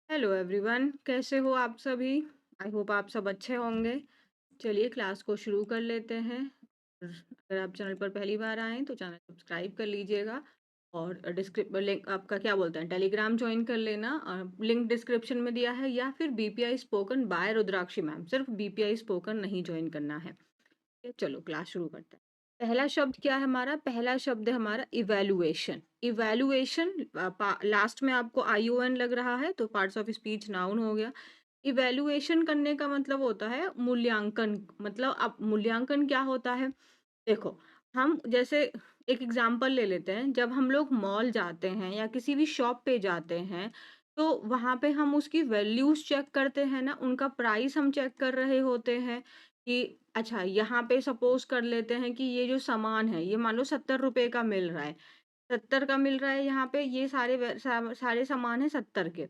Hello everyone, कैसे हो आप सभी? आई होप आप सब अच्छे होंगे। चलिए क्लास को शुरू कर लेते हैं। अगर आप चैनल पर पहली बार आएँ तो चैनल सब्सक्राइब कर लीजिएगा और डिस्क्रिप लिंक आपका क्या बोलते हैं टेलीग्राम जॉइन कर लेना। लिंक डिस्क्रिप्शन में दिया है या फिर बीपीआई स्पोकन बाय रुद्राक्षी मैम, सिर्फ बीपीआई स्पोकन नहीं जॉइन करना है। चलो क्लास शुरू करते हैं। पहला शब्द क्या है हमारा? पहला शब्द है हमारा इवैल्यूएशन। इवैल्यूएशन लास्ट में आपको आईओएन लग रहा है तो पार्ट्स ऑफ स्पीच नाउन हो गया। इवैल्यूएशन करने का मतलब होता है मूल्यांकन। मतलब अब मूल्यांकन क्या होता है? देखो, हम जैसे एक एग्जांपल ले लेते हैं। जब हम लोग मॉल जाते हैं या किसी भी शॉप पे जाते हैं, तो वहाँ पे हम उसकी वैल्यूज़ चेक करते हैं ना, उनका प्राइस हम चेक कर रहे होते हैं कि अच्छा, यहाँ पे सपोज़ कर लेते हैं कि ये जो सामान है, ये मान लो ₹70 का मिल रहा है। 70 का मिल रहा है यहाँ पे, ये सारे सामान हैं 70 के।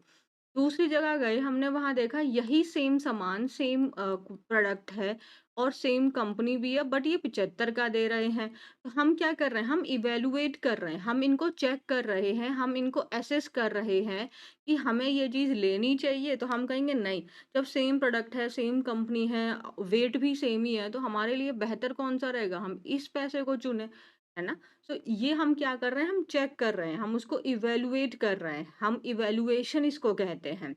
दूसरी जगह गए, हमने वहाँ देखा यही सेम सामान, सेम प्रोडक्ट है और सेम कंपनी भी है, बट ये 75 का दे रहे हैं। तो हम क्या कर रहे हैं? हम इवैल्यूएट कर रहे हैं, हम इनको चेक कर रहे हैं, हम इनको असेस कर रहे हैं कि हमें ये चीज़ लेनी चाहिए। तो हम कहेंगे नहीं, जब सेम प्रोडक्ट है, सेम कंपनी है, वेट भी सेम ही है, तो हमारे लिए बेहतर कौन-सा रहेगा? हम इस पैसे को चुनें, है ना? सो ये हम क्या कर रहे हैं? हम चेक कर रहे हैं, हम उसको इवैल्यूएट कर रहे हैं, हम इवैल्यूएशन इसको कहते हैं।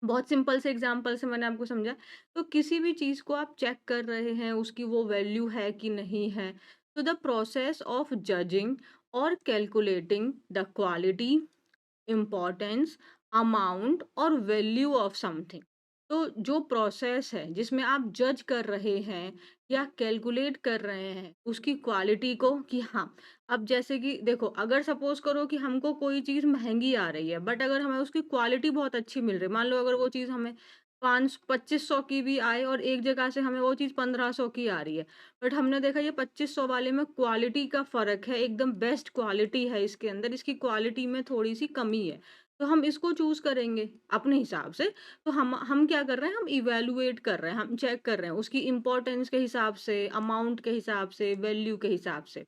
बहुत सिंपल से एग्जांपल से मैंने आपको समझा। तो किसी भी चीज़ को आप चेक कर रहे हैं, उसकी वो वैल्यू है कि नहीं है। तो द प्रोसेस ऑफ जजिंग और calculating the quality, importance, amount और वैल्यू ऑफ समथिंग। तो जो प्रोसेस है जिसमें आप जज कर रहे हैं या कैलकुलेट कर रहे हैं उसकी क्वालिटी को कि हाँ, अब जैसे कि देखो, अगर सपोज करो कि हमको कोई चीज़ महंगी आ रही है, बट अगर हमें उसकी क्वालिटी बहुत अच्छी मिल रही है, मान लो अगर वो चीज़ हमें 2500 की भी आए और एक जगह से हमें वो चीज़ 1500 की आ रही है, बट हमने देखा ये 2500 वाले में क्वालिटी का फ़र्क है, एकदम बेस्ट क्वालिटी है इसके अंदर, इसकी क्वालिटी में थोड़ी-सी कमी है। तो हम इसको चूज़ करेंगे अपने हिसाब से। तो हम क्या कर रहे हैं? हम इवैल्यूएट कर रहे हैं, हम चेक कर रहे हैं उसकी इम्पोर्टेंस के हिसाब से, अमाउंट के हिसाब से, वैल्यू के हिसाब से।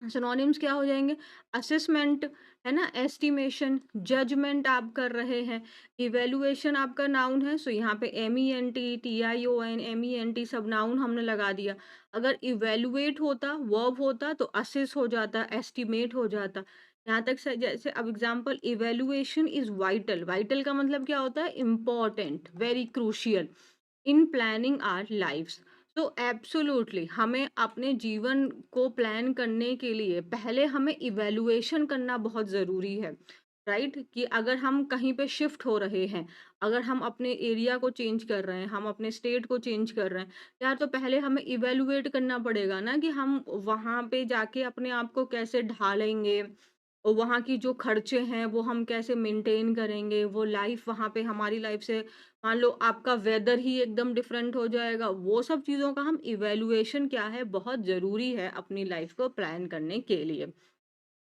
सिनोनिम्स क्या हो जाएँगे? असेसमेंट, है ना? एस्टिमेशन, जजमेंट आप कर रहे हैं। इवैल्यूएशन आपका नाउन है, सो यहाँ पे एम-ई-एन-टी, टी-आई-ओ-एन, एम-ई-एन-टी सब नाउन हमने लगा दिया। अगर इवैल्यूएट होता, वर्ब होता तो असेस हो जाता, एस्टिमेट हो जाता। यहाँ तक स जैसे अब example, evaluation is vital. Vital का मतलब क्या होता है? Important, very crucial in planning our lives. तो एब्सोल्युटली हमें अपने जीवन को प्लान करने के लिए पहले हमें इवैल्यूएशन करना बहुत ज़रूरी है, राइट? कि अगर हम कहीं पे शिफ्ट हो रहे हैं, अगर हम अपने एरिया को चेंज कर रहे हैं, हम अपने स्टेट को चेंज कर रहे हैं, यार तो पहले हमें इवैल्यूएट करना पड़ेगा ना कि हम वहाँ पे जाके अपने आप को कैसे ढालेंगे और वहाँ की जो खर्चे हैं वो हम कैसे मेंटेन करेंगे, वो लाइफ वहाँ पे हमारी लाइफ से, मान लो आपका वेदर ही एकदम डिफरेंट हो जाएगा, वो सब चीज़ों का हम इवैल्यूएशन क्या है, बहुत ज़रूरी है अपनी लाइफ को प्लान करने के लिए।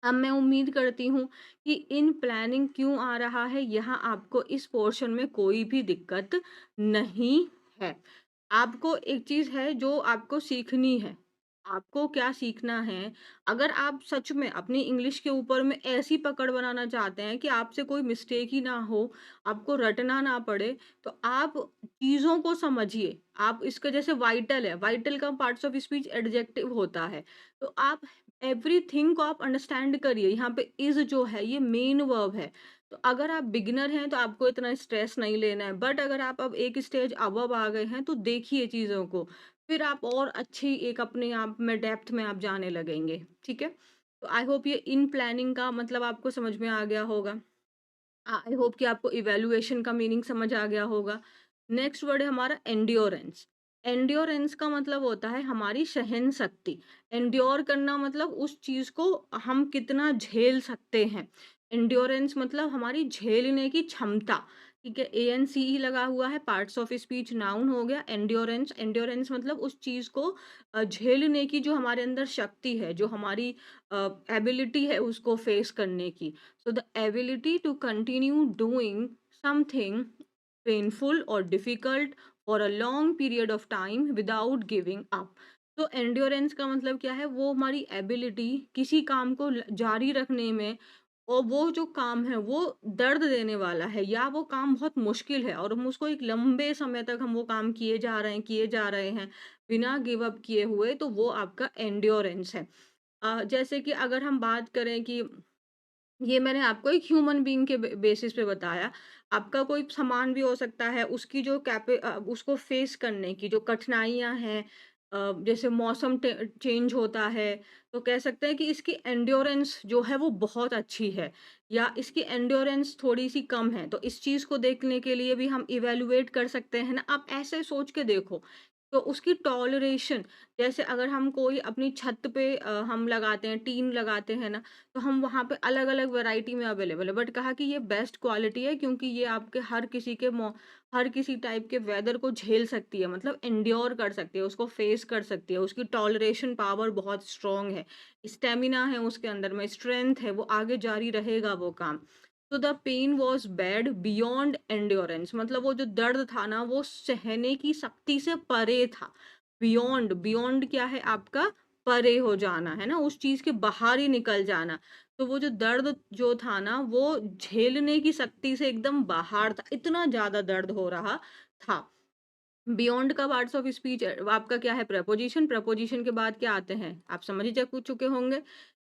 अब मैं उम्मीद करती हूँ कि इन प्लानिंग क्यों आ रहा है, यहाँ आपको इस पोर्शन में कोई भी दिक्कत नहीं है। आपको एक चीज़ है जो आपको सीखनी है। आपको क्या सीखना है, अगर आप सच में अपनी इंग्लिश के ऊपर में ऐसी पकड़ बनाना चाहते हैं कि आपसे कोई मिस्टेक ही ना हो, आपको रटना ना पड़े, तो आप चीज़ों को समझिए। आप इसका जैसे वाइटल है, वाइटल का पार्ट्स ऑफ स्पीच एडजेक्टिव होता है। तो आप एवरीथिंग को आप अंडरस्टैंड करिए। यहाँ पे इज़ जो है ये मेन वर्ब है। तो अगर आप बिगिनर हैं तो आपको इतना स्ट्रेस नहीं लेना है। बट अगर आप अब एक स्टेज अबव आ गए हैं तो देखिए चीज़ों को। फिर आप और अच्छी एक अपने आप में डेप्थ में आप जाने लगेंगे। ठीक है? तो आई होप ये इन प्लानिंग का मतलब आपको समझ में आ गया होगा। आई होप कि आपको इवैल्यूएशन का मीनिंग समझ आ गया होगा। नेक्स्ट वर्ड है हमारा एंड्योरेंस। एंड्योरेंस का मतलब होता है हमारी सहन शक्ति। एंड्योर करना मतलब उस चीज़ को हम कितना झेल सकते हैं। एंड्योरेंस मतलब हमारी झेलने की क्षमता। ठीक है? एएनसीई लगा हुआ है, पार्ट्स ऑफ स्पीच नाउन हो गया। एंड्योरेंस, एंड्योरेंस मतलब उस चीज़ को झेलने की जो हमारे अंदर शक्ति है, जो हमारी एबिलिटी है उसको फेस करने की। So the ability to continue doing something painful or difficult for a long period of time without giving up. तो एंड्योरेंस का मतलब क्या है? वो हमारी एबिलिटी किसी काम को जारी रखने में और वो जो काम है वो दर्द देने वाला है या वो काम बहुत मुश्किल है और हम उसको एक लंबे समय तक हम वो काम किए जा रहे हैं बिना गिव अप किए हुए, तो वो आपका एंड्योरेंस है। जैसे कि अगर हम बात करें कि ये मैंने आपको एक ह्यूमन बीइंग के बेसिस पे बताया। आपका कोई सामान भी हो सकता है, उसकी जो उसको फेस करने की जो कठिनाइयाँ हैं, जैसे मौसम चेंज होता है, तो कह सकते हैं कि इसकी एंड्योरेंस जो है वो बहुत अच्छी है या इसकी एंड्योरेंस थोड़ी-सी कम है। तो इस चीज़ को देखने के लिए भी हम इवैल्यूएट कर सकते हैं ना। आप ऐसे सोच के देखो, तो उसकी टॉलरेशन, जैसे अगर हम कोई अपनी छत पे हम लगाते हैं, टीन लगाते हैं ना, तो हम वहाँ पे अलग-अलग वैरायटी में अवेलेबल है, बट कहा कि ये बेस्ट क्वालिटी है क्योंकि ये आपके हर किसी टाइप के वेदर को झेल सकती है, मतलब एंड्योर कर सकती है, उसको फेस कर सकती है, उसकी टॉलरेशन पावर बहुत स्ट्रॉन्ग है, स्टैमिना है उसके अंदर में, स्ट्रेंथ है, वो आगे जारी रहेगा वो काम। तो the pain was bad beyond endurance, मतलब वो जो दर्द था ना वो सहने की शक्ति से परे था। बियॉन्ड, बियॉन्ड क्या है आपका, परे हो जाना, है ना? उस चीज़ के बाहर ही निकल जाना। तो वो जो दर्द जो था ना, वो झेलने की शक्ति से एकदम बाहर था, इतना ज़्यादा दर्द हो रहा था। बियॉन्ड का पार्ट्स ऑफ स्पीच आपका क्या है, प्रीपोज़िशन, प्रीपोज़िशन के बाद क्या आते हैं? आप समझ ही चुके होंगे।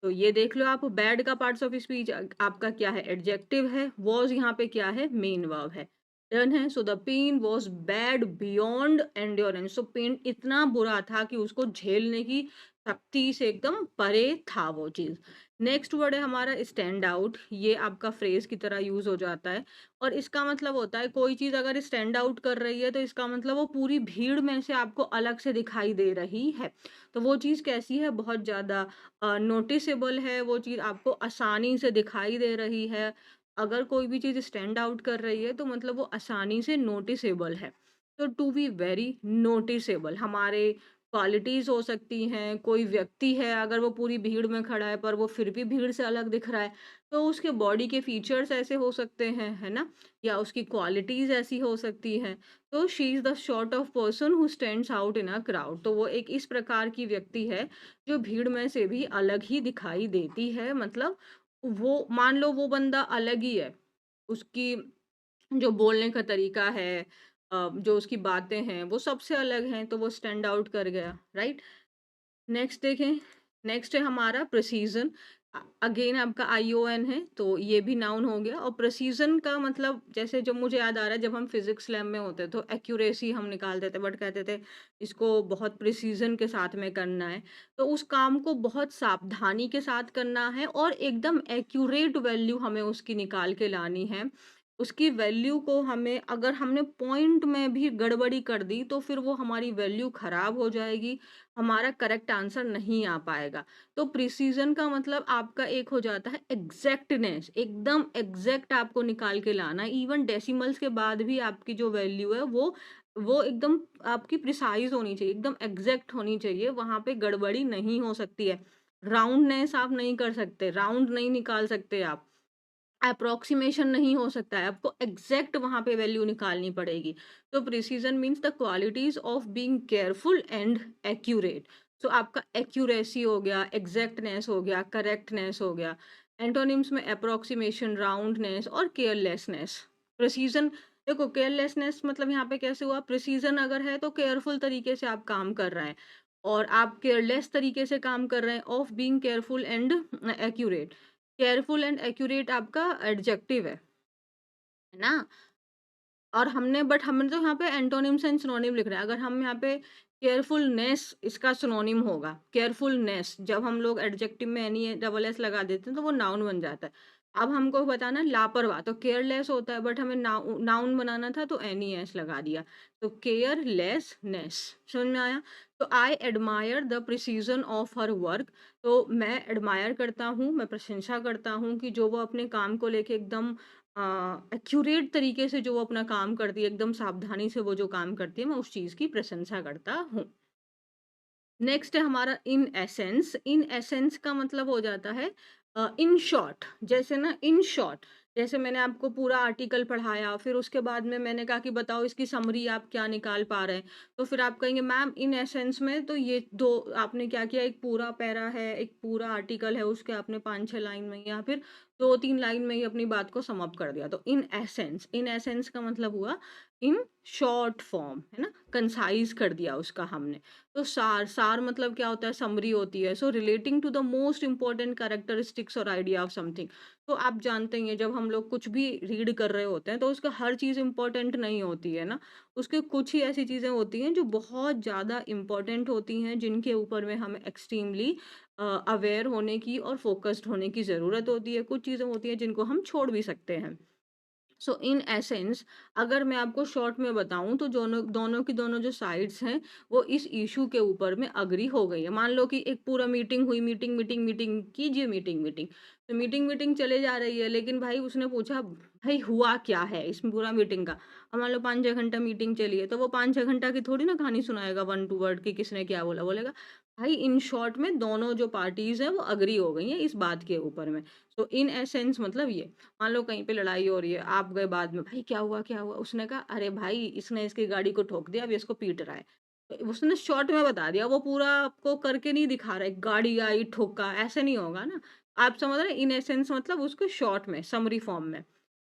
तो ये देख लो आप, बैड का पार्ट्स ऑफ स्पीच आपका क्या है, एडजेक्टिव है, वाज़ यहाँ पे क्या है, मेन वर्ब है। डन है। So the pain was bad beyond endurance, so pain इतना बुरा था कि उसको झेलने की शक्ति से एकदम परे था वो चीज़। नेक्स्ट वर्ड है हमारा स्टैंड आउट, ये आपका फ्रेज की तरह यूज़ हो जाता है और इसका मतलब होता है कोई चीज़ अगर स्टैंड आउट कर रही है तो इसका मतलब वो पूरी भीड़ में से आपको अलग से दिखाई दे रही है। तो वो चीज़ कैसी है, बहुत ज़्यादा नोटिसेबल है, वो चीज़ आपको आसानी से दिखाई दे रही है। अगर कोई भी चीज़ स्टैंड आउट कर रही है तो मतलब वो आसानी से नोटिसेबल है। तो टू बी वेरी नोटिसेबल हमारे क्वालिटीज़ हो सकती हैं, कोई व्यक्ति है अगर वो पूरी भीड़ में खड़ा है पर वो फिर भी भीड़ से अलग दिख रहा है, तो उसके बॉडी के फीचर्स ऐसे हो सकते हैं, है ना? या उसकी क्वालिटीज़ ऐसी हो सकती हैं। तो she is the sort of person who stands out in a crowd, तो वो एक इस प्रकार की व्यक्ति है जो भीड़ में से भी अलग ही दिखाई देती है, मतलब वो मान लो वो बंदा अलग ही है, उसकी जो बोलने का तरीका है, जो उसकी बातें हैं वो सबसे अलग हैं, तो वो स्टैंड आउट कर गया, राइट? नेक्स्ट देखें, नेक्स्ट है हमारा प्रिसीजन। अगेन आपका आईओएन है, तो ये भी नाउन हो गया। और प्रिसीजन का मतलब, जैसे जब मुझे याद आ रहा है जब हम फिजिक्स लैब में होते तो एक्यूरेसी हम निकालते थे, बट कहते थे इसको बहुत प्रिसीजन के साथ में करना है। तो उस काम को बहुत सावधानी के साथ करना है और एकदम एक्यूरेट वैल्यू हमें उसकी निकाल के लानी है। उसकी वैल्यू को हमें, अगर हमने पॉइंट में भी गड़बड़ी कर दी तो फिर वो हमारी वैल्यू खराब हो जाएगी, हमारा करेक्ट आंसर नहीं आ पाएगा। तो प्रिसीजन का मतलब आपका एक हो जाता है एग्जैक्टनेस, एकदम एग्जैक्ट आपको निकाल के लाना। इवन डेसिमल्स के बाद भी आपकी जो वैल्यू है वो एकदम आपकी प्रिसाइज होनी चाहिए, एकदम एग्जैक्ट होनी चाहिए, वहां पे गड़बड़ी नहीं हो सकती है। राउंडनेस आप नहीं कर सकते, राउंड नहीं निकाल सकते आप, अप्रॉक्सीमेशन नहीं हो सकता है, आपको एग्जैक्ट वहां पे वैल्यू निकालनी पड़ेगी। तो precision means the qualities of being careful and accurate. So आपका एक्यूरेसी हो गया, एग्जैक्टनेस हो गया, करेक्टनेस हो गया। एंटोनिम्स में अप्रॉक्सीमेशन, राउंडनेस और केयरलेसनेस। प्रिसीजन, देखो केयरलेसनेस मतलब यहाँ पे कैसे हुआ, प्रिसीजन अगर है तो केयरफुल तरीके से आप काम कर रहे हैं और आप केयरलेस तरीके से काम कर रहे हैं, of being careful and accurate. Careful and accurate आपका एडजेक्टिव है ना? और हमने तो यहाँ पे एंटोनिम्स एंड सिनोनिम लिख रहे हैं। अगर हम यहाँ पे केयरफुलनेस इसका सिनोनिम होगा, केयरफुलनेस जब हम लोग एडजेक्टिव में एन डबल एस लगा देते हैं तो वो नाउन बन जाता है। अब हमको बताना लापरवाह, तो केयरलेस होता है बट हमें नाउन बनाना था तो एन ई एस लगा दिया। तो केयरलेसनेस, समझ में आया? तो I admire the precision of her work, तो मैं एडमायर करता हूँ, मैं प्रशंसा करता हूँ कि जो वो अपने काम को लेके एकदम एक्यूरेट तरीके से जो वो अपना काम करती है, एकदम सावधानी से वो जो काम करती है, मैं उस चीज़ की प्रशंसा करता हूँ। नेक्स्ट है हमारा इन एसेंस। इन एसेंस का मतलब हो जाता है इन शॉर्ट। जैसे ना इन शॉर्ट, जैसे मैंने आपको पूरा आर्टिकल पढ़ाया, फिर उसके बाद में मैंने कहा कि बताओ इसकी समरी आप क्या निकाल पा रहे हैं, तो फिर आप कहेंगे मैम इन एसेंस में तो ये दो आपने क्या किया, एक पूरा पैरा है, एक पूरा आर्टिकल है, उसके आपने 5-6 लाइन में या फिर 2-3 लाइन में ही अपनी बात को सम अप कर दिया। तो इन एसेंस का मतलब हुआ इन शॉर्ट फॉर्म, है ना? कंसाइज़ कर दिया उसका हमने। तो सार मतलब क्या होता है? समरी होती है। So relating to the most important characteristics और आइडिया ऑफ समथिंग। तो आप जानते ही हैं जब हम लोग कुछ भी रीड कर रहे होते हैं तो उसका हर चीज़ इम्पोर्टेंट नहीं होती है ना। उसके कुछ ही ऐसी चीज़ें होती हैं जो बहुत ज़्यादा इम्पोर्टेंट होती हैं, जिनके ऊपर में हमें एक्सट्रीमली अवेयर होने की और फ़ोकस्ड होने की ज़रूरत होती है। कुछ चीज़ें होती हैं जिनको हम छोड़ भी सकते हैं। सो इन एसेंस अगर मैं आपको शॉर्ट में बताऊं तो दोनों दोनों की दोनों जो साइड्स हैं वो इस इशू के ऊपर में अग्री हो गई है। मान लो कि एक पूरा मीटिंग हुई, मीटिंग मीटिंग मीटिंग कीजिए, मीटिंग मीटिंग तो मीटिंग मीटिंग चले जा रही है, लेकिन भाई उसने पूछा भाई हुआ क्या है इस पूरा मीटिंग का। अब मान लो 5-6 घंटा मीटिंग चली है तो वो 5-6 घंटा की थोड़ी ना कहानी सुनाएगा वन टू वर्ड की किसने क्या बोला। बोलेगा भाई इन शॉर्ट में दोनों जो पार्टीज हैं वो अग्री हो गई हैं इस बात के ऊपर में। सो इन एसेंस मतलब ये, मान लो कहीं पे लड़ाई हो रही है, आप गए बाद में, भाई क्या हुआ क्या हुआ? उसने कहा अरे भाई इसने इसकी गाड़ी को ठोक दिया, अब इसको पीट रहा है। तो उसने शॉर्ट में बता दिया, वो पूरा आपको करके नहीं दिखा रहा है, गाड़ी आई ठोका, ऐसे नहीं होगा ना। आप समझ रहे हैं? इन एसेंस मतलब उसको शॉर्ट में समरी फॉर्म में।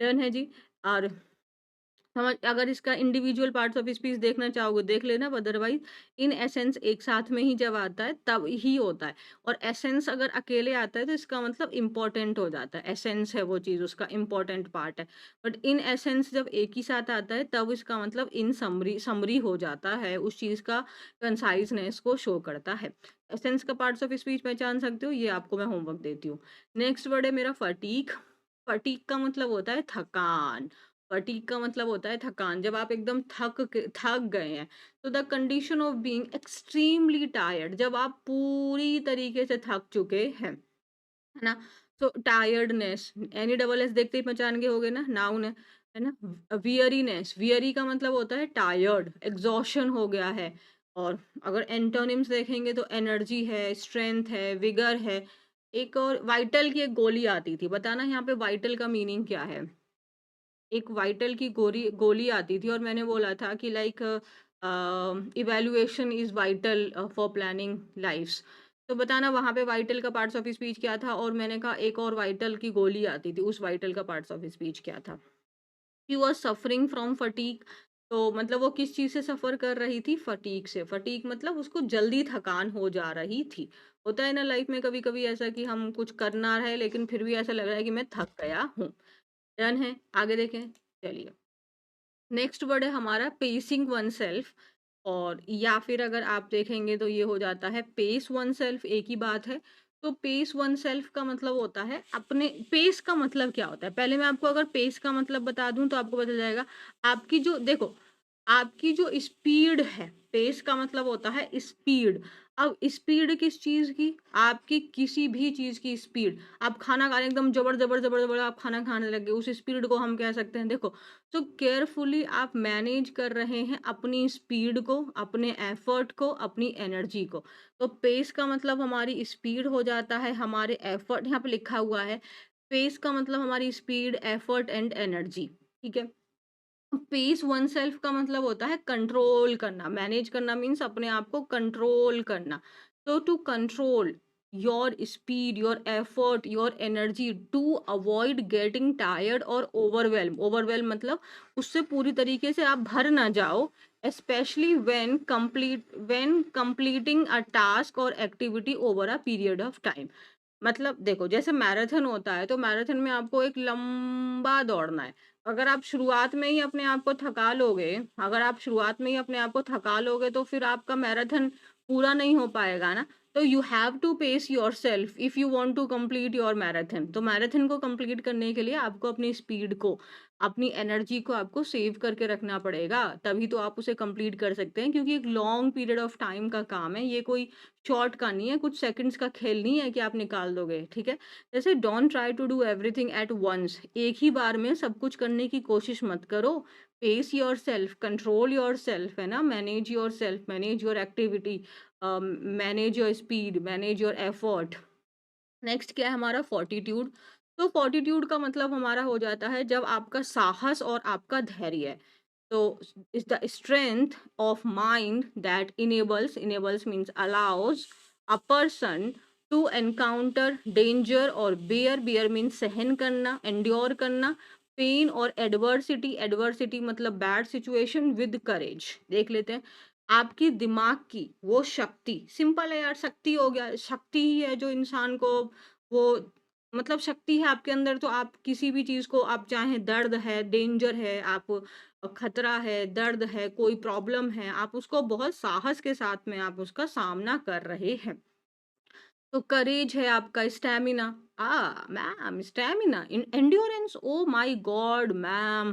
डन है जी। और समझ, अगर इसका इंडिविजुअल पार्ट्स ऑफ स्पीच देखना चाहोगे देख लेना, अदरवाइज इन एसेंस एक साथ में ही जब आता है तब ही होता है। और एसेंस अगर अकेले आता है तो इसका मतलब इम्पोर्टेंट हो जाता है। एसेंस है वो चीज़, उसका इम्पोर्टेंट पार्ट है। बट इन एसेंस जब एक ही साथ आता है तब इसका मतलब इन समरी समरी हो जाता है, उस चीज़ का कंसाइजनेस को शो करता है। एसेंस का पार्ट्स ऑफ स्पीच पहचान सकते हो, ये आपको मैं होमवर्क देती हूँ। नेक्स्ट वर्ड है मेरा फटीग। फटीग का मतलब होता है थकान। फटीग का मतलब होता है थकान। जब आप एकदम थक गए हैं, तो the condition of being extremely tired, जब आप पूरी तरीके से थक चुके हैं, है ना? तो टायर्डनेस, एनी डबल एस देखते ही पहचान गए होगे ना, नाउन है ना? वियरीनेस, वियरी का मतलब होता है टायर्ड, एग्जॉशन हो गया है। और अगर एंटोनिम्स देखेंगे तो एनर्जी है, स्ट्रेंथ है, विगर है। एक और वाइटल की एक गोली आती थी, बताना यहाँ पे वाइटल का मीनिंग क्या है? एक वाइटल की गोली गोली आती थी और मैंने बोला था कि like evaluation is vital for planning lifes. तो बताना वहाँ पे वाइटल का पार्ट्स ऑफ स्पीच क्या था? और मैंने कहा एक और वाइटल की गोली आती थी, उस वाइटल का पार्ट्स ऑफ स्पीच क्या था? She was suffering from fatigue. तो मतलब वो किस चीज़ से सफ़र कर रही थी? फटीग से। फटीग मतलब उसको जल्दी थकान हो जा रही थी। होता है ना लाइफ में कभी-कभी ऐसा कि हम कुछ करना है लेकिन फिर भी ऐसा लग रहा है कि मैं थक गया हूँ। डन है? आगे देखें? चलिए। नेक्स्ट वर्ड है हमारा पेसिंग वन सेल्फ। और या फिर अगर आप देखेंगे तो ये हो जाता है पेस वन सेल्फ, एक ही बात है। तो पेस वन सेल्फ का मतलब होता है अपने पेस का मतलब क्या होता है? पहले मैं आपको अगर पेस का मतलब बता दूं तो आपको पता जाएगा। आपकी जो देखो, आपकी जो स्पीड है, पेस का मतलब होता है स्पीड। अब स्पीड किस चीज की? आपकी किसी भी चीज की स्पीड। आप खाना खा रहे हैं, एकदम जबर जबर जबर जबर आप खाना खाने लगे, उस स्पीड को हम कह सकते हैं। देखो, तो केयरफुली आप मैनेज कर रहे हैं अपनी स्पीड को, अपने एफर्ट को, अपनी एनर्जी को। तो पेस का मतलब हमारी स्पीड हो जाता है, हमारे एफर्ट यहाँ पे लिखा हुआ है। पेस का मतलब हमारी स्पीड, एफर्ट एंड एनर्जी। ठीक है? पेस वन सेल्फ का मतलब होता है कंट्रोल करना, मैनेज करना मीन्स अपने आप को कंट्रोल करना। तो to control your speed, your effort, your energy to avoid getting tired और ओवरवेल्म। ओवरवेल्म मतलब उससे पूरी तरीके से आप भर ना जाओ, specially when completing a task और activity over a period of time. मतलब देखो, जैसे मैराथन होता है तो मैराथन में आपको एक लंबा दौड़ना है। अगर आप शुरुआत में ही अपने आप को थका लोगे, अगर आप शुरुआत में ही अपने आप को थका लोगे तो फिर आपका मैराथन पूरा नहीं हो पाएगा ना। तो you have to pace yourself if you want to complete your marathon. तो मैराथन को कंप्लीट करने के लिए आपको अपनी स्पीड को, अपनी एनर्जी को आपको सेव करके रखना पड़ेगा, तभी तो आप उसे कंप्लीट कर सकते हैं, क्योंकि एक लॉन्ग पीरियड ऑफ टाइम का काम है ये, कोई शॉर्ट का नहीं है, कुछ सेकंड्स का खेल नहीं है कि आप निकाल दोगे। ठीक है? जैसे don't try to do everything at once, एक ही बार में सब कुछ करने की कोशिश मत करो। Pace yourself, control yourself, है ना? Manage yourself, manage your activity, manage your speed, manage your effort. Next क्या है हमारा? फोर्टिट्यूड। तो फोर्टिट्यूड का मतलब हमारा हो जाता है जब आपका साहस और आपका धैर्य है। तो is the strength of mind that enables, enables means allows a person to encounter danger और बियर, बियर मीन्स सहन करना, एंड्योर करना, पेन और एडवर्सिटी, एडवर्सिटी मतलब बैड सिचुएशन विद करेज। देख लेते हैं, आपकी दिमाग की वो शक्ति, सिंपल है यार, शक्ति हो गया, शक्ति ही है जो इंसान को वो मतलब शक्ति है आपके अंदर, तो आप किसी भी चीज को, आप चाहे दर्द है, डेंजर है, आप खतरा है, दर्द है, कोई प्रॉब्लम है, आप उसको बहुत साहस के साथ में आप उसका सामना कर रहे हैं। तो करेज है आपका, stamina, ma'am stamina, endurance, oh my God ma'am,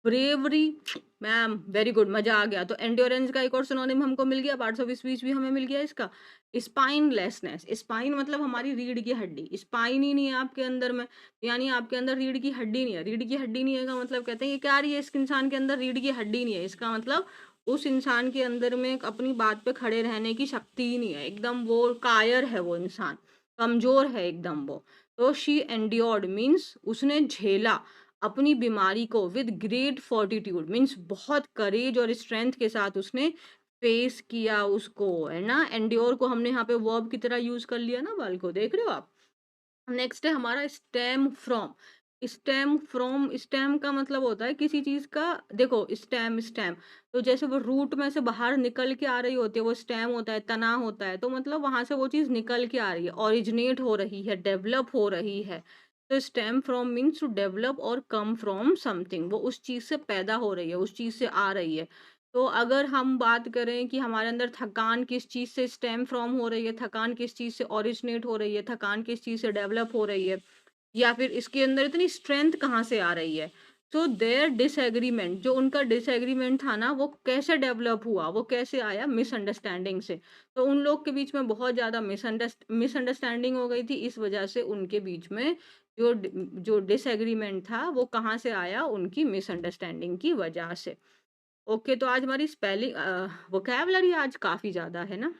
bravery, ma'am very good, मजा आ गया। तो एंड्योरेंस का एक और सिनोनिम हमको मिल गया, पार्ट्स ऑफ स्पीच भी हमें मिल गया इसका। स्पाइनलेसनेस, स्पाइन मतलब हमारी रीढ़ की हड्डी, स्पाइन ही नहीं है आपके अंदर में, यानी आपके अंदर रीढ़ की हड्डी नहीं है। रीढ़ की हड्डी नहीं है का मतलब कहते हैं ये क्या रही है, इस इंसान के अंदर रीढ़ की हड्डी नहीं है, इसका मतलब उस इंसान के अंदर में अपनी बात पे खड़े रहने की शक्ति ही नहीं है, एकदम वो कायर है, वो इंसान कमजोर है एकदम वो। तो शी एंड्योर्ड मीन्स उसने झेला अपनी बीमारी को विद ग्रेट फोर्टिट्यूड, मीन्स बहुत करेज और स्ट्रेंथ के साथ उसने फेस किया उसको, है ना। एंड्योर को हमने यहाँ पे वर्ब की तरह यूज कर लिया ना, बाल को देख रहे हो आप। नेक्स्ट है हमारा stem from. Stem from, stem का मतलब होता है किसी चीज का, देखो स्टेम, स्टेम तो जैसे वो रूट में से बाहर निकल के आ रही होती है, वो स्टेम होता है, तना होता है, तो मतलब वहां से वो चीज निकल के आ रही है, ओरिजिनेट हो रही है, डेवलप हो रही है। तो stem from means to develop और कम फ्रॉम समथिंग, वो उस चीज से पैदा हो रही है, उस चीज से आ रही है। तो अगर हम बात करें कि हमारे अंदर थकान किस चीज से स्टेम फ्रॉम हो रही है, थकान किस चीज से ओरिजिनेट हो रही है, थकान किस चीज से डेवलप हो रही है, या फिर इसके अंदर इतनी स्ट्रेंथ कहाँ से आ रही है। तो देयर डिसएग्रीमेंट, जो उनका डिसएग्रीमेंट था ना, वो कैसे डेवलप हुआ, वो कैसे आया, मिसअंडरस्टैंडिंग से। तो उन लोग के बीच में बहुत ज्यादा मिसअंडरस्टैंडिंग हो गई थी, इस वजह से उनके बीच में जो डिसएग्रीमेंट था वो कहाँ से आया, उनकी मिसअंडरस्टैंडिंग की वजह से। ओके, तो आज हमारी स्पेलिंग वोकैबुलरी आज काफी ज्यादा है ना।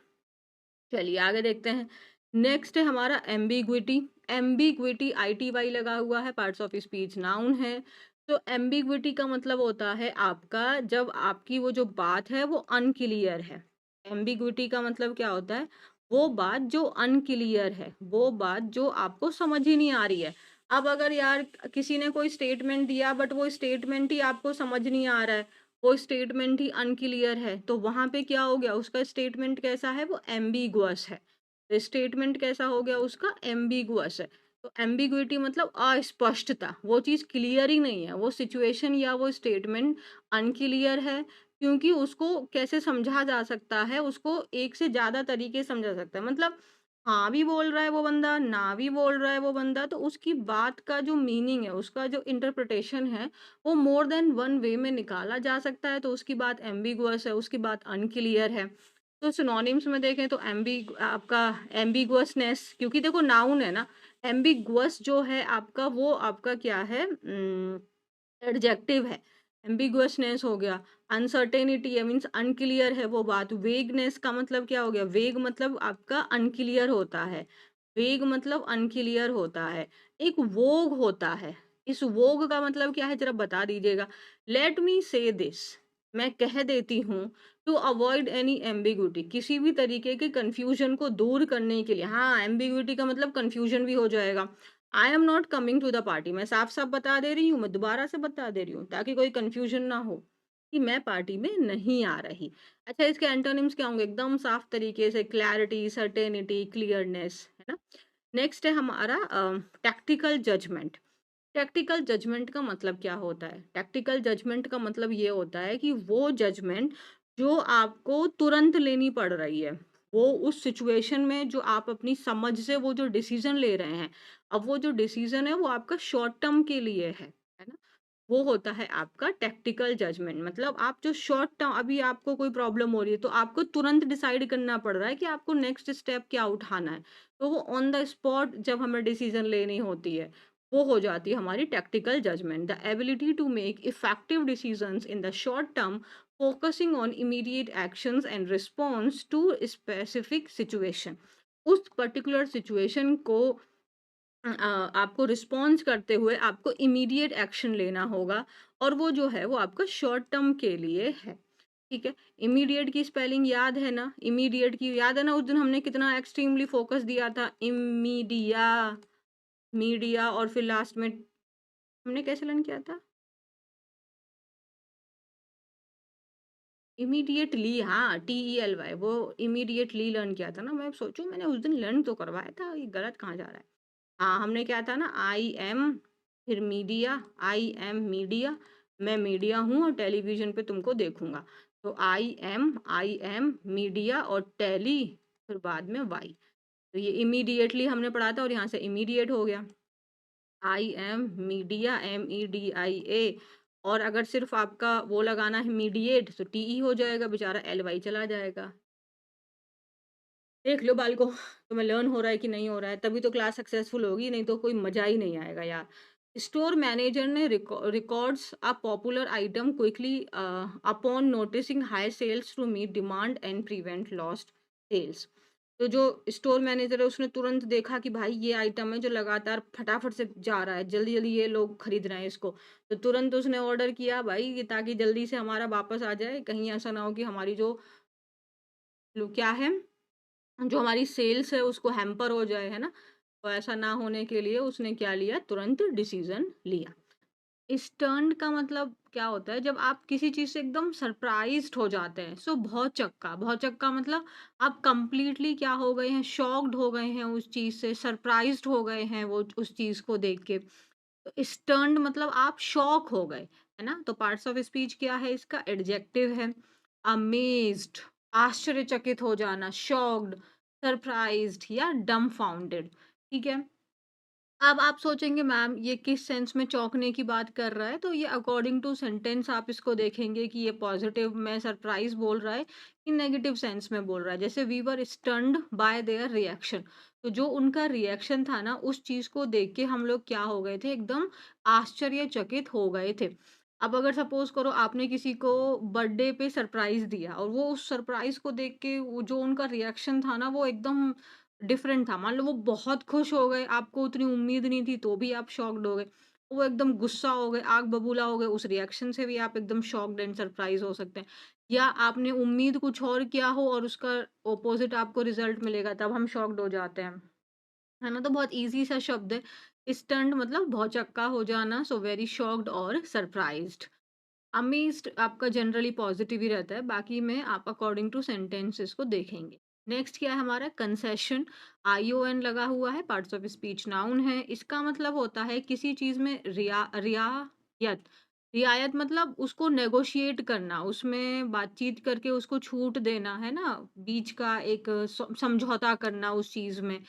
चलिए आगे देखते हैं। नेक्स्ट है हमारा एम्बिग्विटी। एम्बिग्विटी आईटीवाई लगा हुआ है, पार्ट्स ऑफ स्पीच नाउन है। तो एम्बिग्विटी का मतलब होता है आपका, जब आपकी वो जो बात है वो अनक्लियर है। एम्बिग्विटी का मतलब क्या होता है, वो बात जो अनक्लियर है, वो बात जो आपको समझ ही नहीं आ रही है। अब अगर यार किसी ने कोई स्टेटमेंट दिया, बट वो स्टेटमेंट ही आपको समझ नहीं आ रहा है, वो स्टेटमेंट ही अनक्लियर है, तो वहां पे क्या हो गया, उसका स्टेटमेंट कैसा है, वो एम्बिगुअस है। तो स्टेटमेंट कैसा हो गया उसका, एम्बिगुअस है। तो एम्बिग्विटी मतलब अस्पष्टता, वो चीज क्लियर ही नहीं है, वो सिचुएशन या वो स्टेटमेंट अनक्लियर है। क्योंकि उसको कैसे समझा जा सकता है, उसको एक से ज्यादा तरीके से समझा सकता है, मतलब हाँ भी बोल रहा है वो बंदा, ना भी बोल रहा है वो बंदा, तो उसकी बात का जो मीनिंग है, उसका जो इंटरप्रिटेशन है, वो मोर देन वन वे में निकाला जा सकता है, तो उसकी बात एम्बिगुअस है, उसकी बात अनक्लियर है। तो सिनोनिम्स में देखें तो आपका एम्बिगुअसनेस, क्योंकि देखो नाउन है ना, एम्बिगुअस जो है आपका, वो आपका क्या है, एडजेक्टिव है। एम्बिगुअसनेस हो गया, अनसर्टेनिटी है मीन्स अनक्लियर है वो बात। वेगनेस का मतलब क्या हो गया, वेग मतलब आपका अनक्लियर होता है, वेग मतलब अनक्लियर होता है। एक वोग होता है, इस वोग का मतलब क्या है जरा बता दीजिएगा। लेट मी से दिस, मैं कह देती हूँ, टू अवॉइड एनी एम्बिग्यूटी, किसी भी तरीके के कंफ्यूजन को दूर करने के लिए। हाँ, एम्बिग्यूटी का मतलब कंफ्यूजन भी हो जाएगा। I am not coming to the party, मैं साफ साफ बता दे रही हूँ, मैं दोबारा से बता दे रही हूँ ताकि कोई कंफ्यूजन ना हो कि मैं पार्टी में नहीं आ रही। अच्छा, इसके एंटोनिम्स क्या होंगे, एकदम साफ तरीके से, क्लैरिटी, सर्टेनिटी, क्लियरनेस, है ना। नेक्स्ट है हमारा टैक्टिकल जजमेंट। टैक्टिकल जजमेंट का मतलब क्या होता है, टैक्टिकल जजमेंट का मतलब ये होता है कि वो जजमेंट जो आपको तुरंत लेनी पड़ रही है, वो उस सिचुएशन में जो आप अपनी समझ से वो जो डिसीजन ले रहे हैं, अब वो जो डिसीजन है वो आपका शॉर्ट टर्म के लिए है ना। वो होता है आपका टैक्टिकल जजमेंट, मतलब आप जो शॉर्ट टर्म, अभी आपको कोई प्रॉब्लम हो रही है तो आपको तुरंत डिसाइड करना पड़ रहा है कि आपको नेक्स्ट स्टेप क्या उठाना है। तो वो ऑन द स्पॉट जब हमें डिसीजन लेनी होती है, वो हो जाती है हमारी tactical judgement. The ability to make effective decisions in the short term, focusing on immediate actions and response to specific situation. उस पर्टिकुलर सिचुएशन को आपको रिस्पॉन्स करते हुए आपको इमीडिएट एक्शन लेना होगा, और वो जो है वो आपका शॉर्ट टर्म के लिए है। ठीक है? इमीडिएट की स्पेलिंग याद है ना? इमीडिएट की याद है ना, उस दिन हमने कितना एक्सट्रीमली फ़ोकस दिया था, इमीडिया, मीडिया, और फिर लास्ट में हमने कैसे लर्न किया था? इमीडिएटली, हाँ, टीईएलवाई, वो इमीडिएटली लर्न किया था ना। मैं सोचूँ मैंने उस दिन लर्न तो करवाया था, ये गलत कहाँ जा रहा है? हाँ, हमने क्या था ना, आई एम, फिर मीडिया, आई एम मीडिया, मैं मीडिया हूँ और टेलीविज़न पे तुमको देखूँगा। तो आई एम मीडिया और टेली, फिर बाद में वाई। तो ये इमीडिएटली हमने पढ़ा था और यहाँ से इमीडिएट हो गया। आई एम मीडिया, MEDIA, और अगर सिर्फ़ आपका वो लगाना है मीडिएट, तो TE हो जाएगा, बेचारा LY चला जाएगा। देख लो बाल को, तुम्हें लर्न हो रहा है कि नहीं हो रहा है, तभी तो क्लास सक्सेसफुल होगी, नहीं तो कोई मज़ा ही नहीं आएगा यार। स्टोर मैनेजर ने records a popular item quickly upon noticing high sales to meet demand and prevent lost sales. तो जो स्टोर मैनेजर है उसने तुरंत देखा कि भाई ये आइटम है जो लगातार फटाफट से जा रहा है, जल्दी-जल्दी ये लोग खरीद रहे हैं इसको। तो तुरंत उसने ऑर्डर किया भाई ये, ताकि जल्दी से हमारा वापस आ जाए, कहीं ऐसा ना हो कि हमारी जो लो क्या है, जो हमारी सेल्स है उसको हैम्पर हो जाए, है ना? तो ऐसा ना होने के लिए उसने क्या लिया, तुरंत डिसीज़न लिया। स्टन्ड का मतलब क्या होता है, जब आप किसी चीज़ से एकदम सरप्राइज़्ड हो जाते हैं। सो बहुत चक्का मतलब आप कंप्लीटली क्या हो गए हैं, शॉक्ड हो गए हैं उस चीज़ से, सरप्राइज़्ड हो गए हैं वो उस चीज़ को देख के। तो स्टन्ड मतलब आप शॉक हो गए, है ना? तो पार्ट्स ऑफ स्पीच क्या है इसका? एडजेक्टिव है, अमेज़्ड, आश्चर्यचकित हो जाना, शॉक्ड, सरप्राइज़्ड या डम्बफाउंडेड, ठीक है? अब आप सोचेंगे मैम ये किस सेंस में चौंकने की बात कर रहा है, तो ये अकॉर्डिंग टू सेंटेंस आप इसको देखेंगे कि ये पॉजिटिव में सरप्राइज बोल रहा है कि नेगेटिव सेंस में बोल रहा है। जैसे we were stunned by their reaction, तो जो उनका रिएक्शन था ना उस चीज को देख के हम लोग क्या हो गए थे, एकदम आश्चर्यचकित हो गए थे। अब अगर सपोज करो आपने किसी को बर्थडे पे सरप्राइज दिया और वो उस सरप्राइज को देख के वो जो उनका रिएक्शन था ना वो एकदम डिफरेंट था। मान लो वो बहुत खुश हो गए, आपको उतनी उम्मीद नहीं थी तो भी आप शॉक्ड हो गए। वो एकदम गुस्सा हो गए, आग बबूला हो गए, उस रिएक्शन से भी आप एकदम शॉक्ड एंड सरप्राइज़ हो सकते हैं। या आपने उम्मीद कुछ और किया हो और उसका अपोज़िट आपको रिज़ल्ट मिलेगा, तब हम शॉक्ड हो जाते हैं। है ना? तो बहुत ईज़ी सा शब्द है। स्टन्ड मतलब भौचक्का हो जाना, सो वेरी शॉक्ड और सरप्राइज़्ड। अमेज़्ड आपका जनरली पॉज़िटिव ही रहता है, बाकी में आप अकॉर्डिंग टू सेंटेंसेस को देखेंगे। नेक्स्ट क्या है हमारा, कंसेशन, ION लगा हुआ है, पार्ट्स ऑफ स्पीच नाउन है। इसका मतलब होता है किसी चीज़ में रियायत। रियायत मतलब उसको नेगोशिएट करना, उसमें बातचीत करके उसको छूट देना, है ना? बीच का एक समझौता करना उस चीज़ में,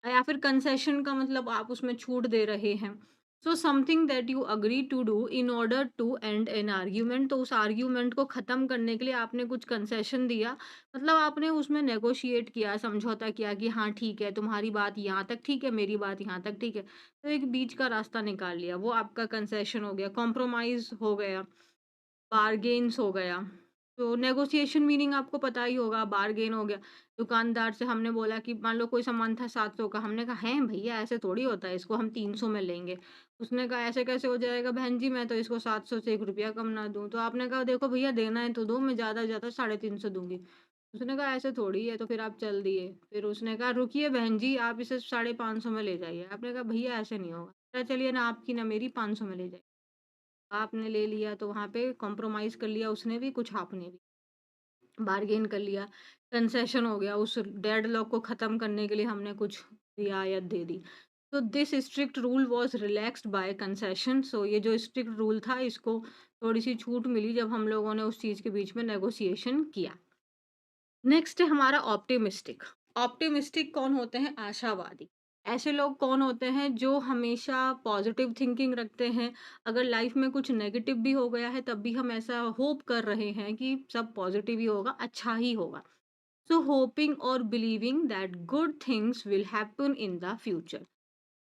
या फिर कंसेशन का मतलब आप उसमें छूट दे रहे हैं। So something that you agree to do in order to end an argument, तो उस आर्ग्यूमेंट को खत्म करने के लिए आपने कुछ कंसेशन दिया, मतलब आपने उसमें नेगोशिएट किया, समझौता किया कि हाँ ठीक है, तुम्हारी बात यहाँ तक ठीक है, मेरी बात यहाँ तक ठीक है, तो एक बीच का रास्ता निकाल लिया, वो आपका कंसेशन हो गया, कॉम्प्रोमाइज हो गया, बार्गेन्स हो गया। तो नेगोशिएशन मीनिंग आपको पता ही होगा, बार्गेन हो गया। दुकानदार से हमने बोला कि मान लो कोई सामान था 700 का, हमने कहा, "हैं भैया ऐसे थोड़ी होता है, इसको हम 300 में लेंगे।" उसने कहा, "ऐसे कैसे हो जाएगा बहन जी, मैं तो इसको 700 से 1 रुपया कम ना दूँ।" तो आपने कहा, "देखो भैया देना है तो दो, मैं ज़्यादा से ज़्यादा 350 दूँगी।" उसने कहा, "ऐसे थोड़ी है।" तो फिर आप चल दिए। फिर उसने कहा, "रुकिए बहन जी, आप इसे 550 में ले जाइए।" आपने कहा, "भैया ऐसे नहीं होगा।" कहा, "चलिए ना आपकी ना मेरी, 500 में ले जाइए।" आपने ले लिया तो वहाँ पे कॉम्प्रोमाइज़ कर लिया उसने भी, कुछ आपने भी। बार्गेन कर लिया, कंसेशन हो गया, उस डेडलॉक को ख़त्म करने के लिए हमने कुछ रियायत दे दी। तो this strict rule was relaxed by concession, so ये जो स्ट्रिक्ट रूल था इसको थोड़ी-सी छूट मिली जब हम लोगों ने उस चीज़ के बीच में नेगोशिएशन किया। नेक्स्ट है हमारा ऑप्टिमिस्टिक। ऑप्टिमिस्टिक कौन होते हैं? आशावादी। ऐसे लोग कौन होते हैं जो हमेशा पॉजिटिव थिंकिंग रखते हैं। अगर लाइफ में कुछ नेगेटिव भी हो गया है तब भी हम ऐसा होप कर रहे हैं कि सब पॉजिटिव ही होगा, अच्छा ही होगा। सो होपिंग और believing that good things will happen in the future.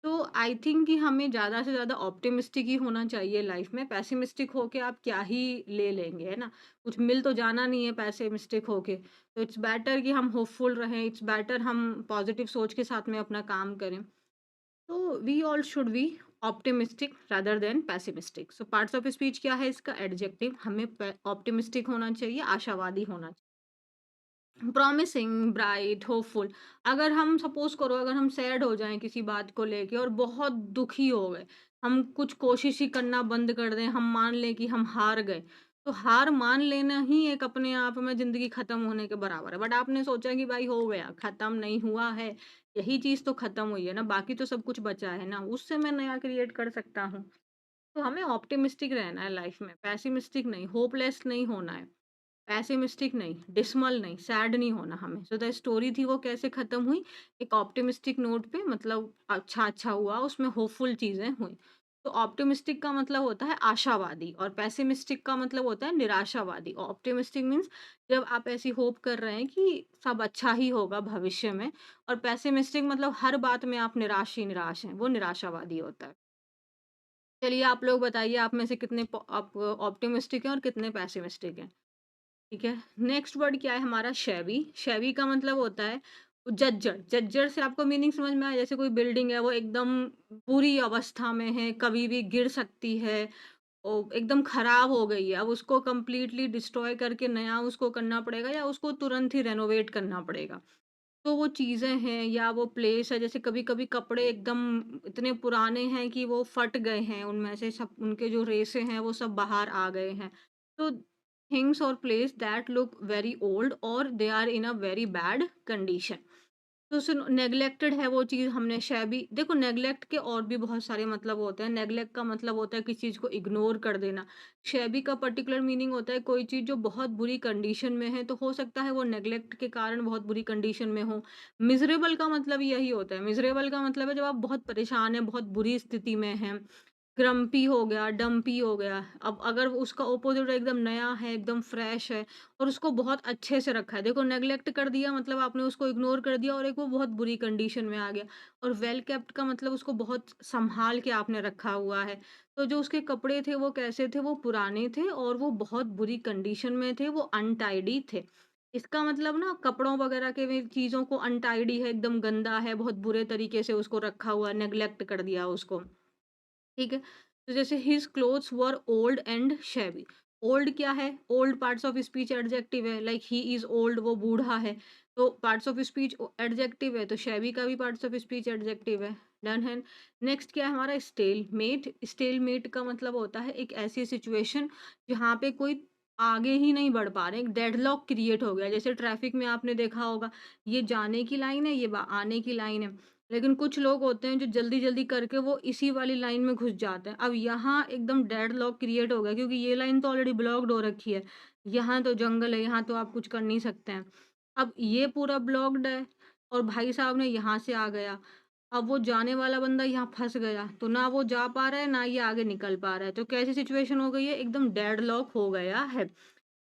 तो आई थिंक कि हमें ज़्यादा से ज़्यादा ऑप्टिमिस्टिक ही होना चाहिए लाइफ में। पैसिमिस्टिक होके आप क्या ही ले लेंगे, है ना? कुछ मिल तो जाना नहीं है पैसिमिस्टिक होके। तो इट्स बेटर कि हम होपफुल रहें, इट्स बेटर हम पॉजिटिव सोच के साथ में अपना काम करें। तो we all should be optimistic rather than pessimistic. So parts of speech क्या है इसका? एडजेक्टिव, हमें ऑप्टिमिस्टिक होना चाहिए, आशावादी होना चाहिए। Promising, bright, hopeful. अगर हम सपोज करो, अगर हम सैड हो जाएं किसी बात को लेके और बहुत दुखी हो गए, हम कुछ कोशिश ही करना बंद कर दें, हम मान लें कि हम हार गए, तो हार मान लेना ही एक अपने आप में जिंदगी खत्म होने के बराबर है। बट आपने सोचा कि भाई हो गया, खत्म नहीं हुआ है, यही चीज तो खत्म हुई है ना, बाकी तो सब कुछ बचा है ना, उससे मैं नया क्रिएट कर सकता हूँ। तो हमें ऑप्टिमिस्टिक रहना है लाइफ में, पेसिमिस्टिक नहीं, होपलेस नहीं होना है। पेसिमिस्टिक नहीं, डिसमल नहीं, सैड नहीं होना हमें। सो द स्टोरी थी वो कैसे खत्म हुई? एक ऑप्टिमिस्टिक नोट पे, मतलब अच्छा हुआ, उसमें होपफुल चीजें हुई। तो ऑप्टिमिस्टिक का मतलब होता है आशावादी और पेसिमिस्टिक का मतलब होता है निराशावादी। ऑप्टिमिस्टिक मीन्स जब आप ऐसी होप कर रहे हैं कि सब अच्छा ही होगा भविष्य में, और पेसिमिस्टिक मतलब हर बात में आप निराश ही निराश हैं, वो निराशावादी होता है। चलिए आप लोग बताइए, आप में से कितने आप ऑप्टिमिस्टिक हैं और कितने पेसिमिस्टिक हैं? ठीक है। नेक्स्ट वर्ड क्या है हमारा? शैवी। शैवी का मतलब होता है जज्जर। जज्जर से आपको मीनिंग समझ में आया? जैसे कोई बिल्डिंग है, वो एकदम बुरी अवस्था में है, कभी भी गिर सकती है, एकदम खराब हो गई है, अब उसको कंप्लीटली डिस्ट्रॉय करके नया उसको करना पड़ेगा, या उसको तुरंत ही रेनोवेट करना पड़ेगा। तो वो चीज़ें हैं या वो प्लेस है, जैसे कभी-कभी कपड़े एकदम इतने पुराने हैं कि वो फट गए हैं, उनमें से सब उनके जो रेशे हैं वो सब बाहर आ गए हैं। तो थिंग्स और place that look very old और they are in a very bad condition. तो सुनो, नेग्लेक्टेड है वो चीज़, हमने शैबी देखो, नेग्लेक्ट के और भी बहुत सारे मतलब होते हैं। नेग्लेक्ट का मतलब होता है किसी चीज़ को इग्नोर कर देना। शैबी का पर्टिकुलर मीनिंग होता है कोई चीज़ जो बहुत बुरी कंडीशन में है, तो हो सकता है वो नेग्लेक्ट के कारण बहुत बुरी कंडीशन में हो। मिज़रेबल का मतलब यही होता है। मिज़रेबल का मतलब है जब आप बहुत परेशान हैं, बहुत बुरी स्थिति में हैं। ग्रम्पी हो गया, डम्पी हो गया। अब अगर उसका अपोज़िट एकदम नया है, एकदम फ्रेश है और उसको बहुत अच्छे से रखा है। देखो, नेग्लेक्ट कर दिया मतलब आपने उसको इग्नोर कर दिया और एक वो बहुत बुरी कंडीशन में आ गया। और वेल केप्ट का मतलब उसको बहुत सँभाल के आपने रखा हुआ है। तो जो उसके कपड़े थे वो कैसे थे? वो पुराने थे और वो बहुत बुरी कंडीशन में थे, वो अनटाइडी थे। इसका मतलब ना, कपड़ों वगैरह के भी चीज़ों को अनटाइडी है, एकदम गंदा है, बहुत बुरे तरीके से उसको रखा हुआ है, नेग्लेक्ट कर दिया उसको। ठीक है? तो जैसे his clothes were old and shabby. Old क्या है? Old parts of speech adjective है, लाइक ही इज़ ओल्ड, वो बूढ़ा है। तो पार्ट्स ऑफ स्पीच एडजेक्टिव है, तो शैबी का भी पार्ट्स ऑफ स्पीच एडजेक्टिव है। डन है। नेक्स्ट क्या है हमारा? स्टेलमेट। स्टेलमेट का मतलब होता है एक ऐसी सिचुएशन जहाँ पे कोई आगे ही नहीं बढ़ पा रहे, एक डेडलॉक क्रिएट हो गया। जैसे ट्रैफिक में आपने देखा होगा, ये जाने की लाइन है, ये आने की लाइन है। लेकिन कुछ लोग होते हैं जो जल्दी-जल्दी करके वो इसी वाली लाइन में घुस जाते हैं। अब यहाँ एकदम डेडलॉक क्रिएट हो गया, क्योंकि ये लाइन तो ऑलरेडी ब्लॉक्ड हो रखी है। यहाँ तो जंगल है, यहाँ तो आप कुछ कर नहीं सकते हैं। अब ये पूरा ब्लॉक्ड है और भाई साहब ने यहाँ से आ गया। अब वो जाने वाला बंदा यहाँ फँस गया, तो ना वो जा पा रहा है, ना ये आगे निकल पा रहा है। तो कैसी सिचुएशन हो गई है? एकदम डेडलॉक हो गया है।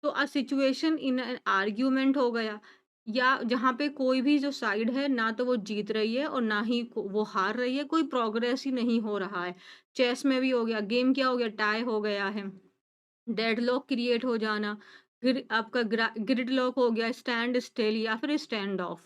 तो a situation in an argument हो गया, या जहाँ पे कोई भी जो साइड है ना तो वो जीत रही है और ना ही वो हार रही है, कोई प्रोग्रेस ही नहीं हो रहा है। चेस में भी हो गया, गेम क्या हो गया? टाई हो गया है। डेडलॉक क्रिएट हो जाना, फिर आपका ग्रिडलॉक हो गया, स्टैंड स्टिल या फिर स्टैंड ऑफ।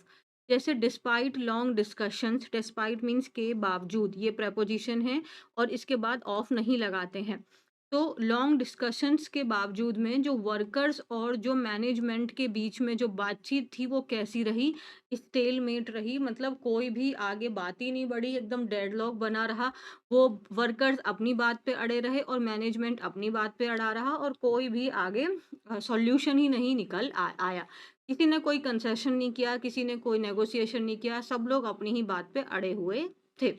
जैसे despite long discussions, despite means के बावजूद, ये प्रेपोजिशन है और इसके बाद ऑफ नहीं लगाते हैं। तो लॉन्ग डिस्कशंस के बावजूद में जो वर्कर्स और जो मैनेजमेंट के बीच में जो बातचीत थी वो कैसी रही? स्टेलमेट रही, मतलब कोई भी आगे बात ही नहीं बढ़ी, एकदम डेडलॉक बना रहा। वो वर्कर्स अपनी बात पे अड़े रहे और मैनेजमेंट अपनी बात पे अड़ा रहा, और कोई भी आगे सॉल्यूशन ही नहीं निकल आया। किसी ने कोई कंसेशन नहीं किया, किसी ने कोई नेगोशिएशन नहीं किया, सब लोग अपनी ही बात पे अड़े हुए थे।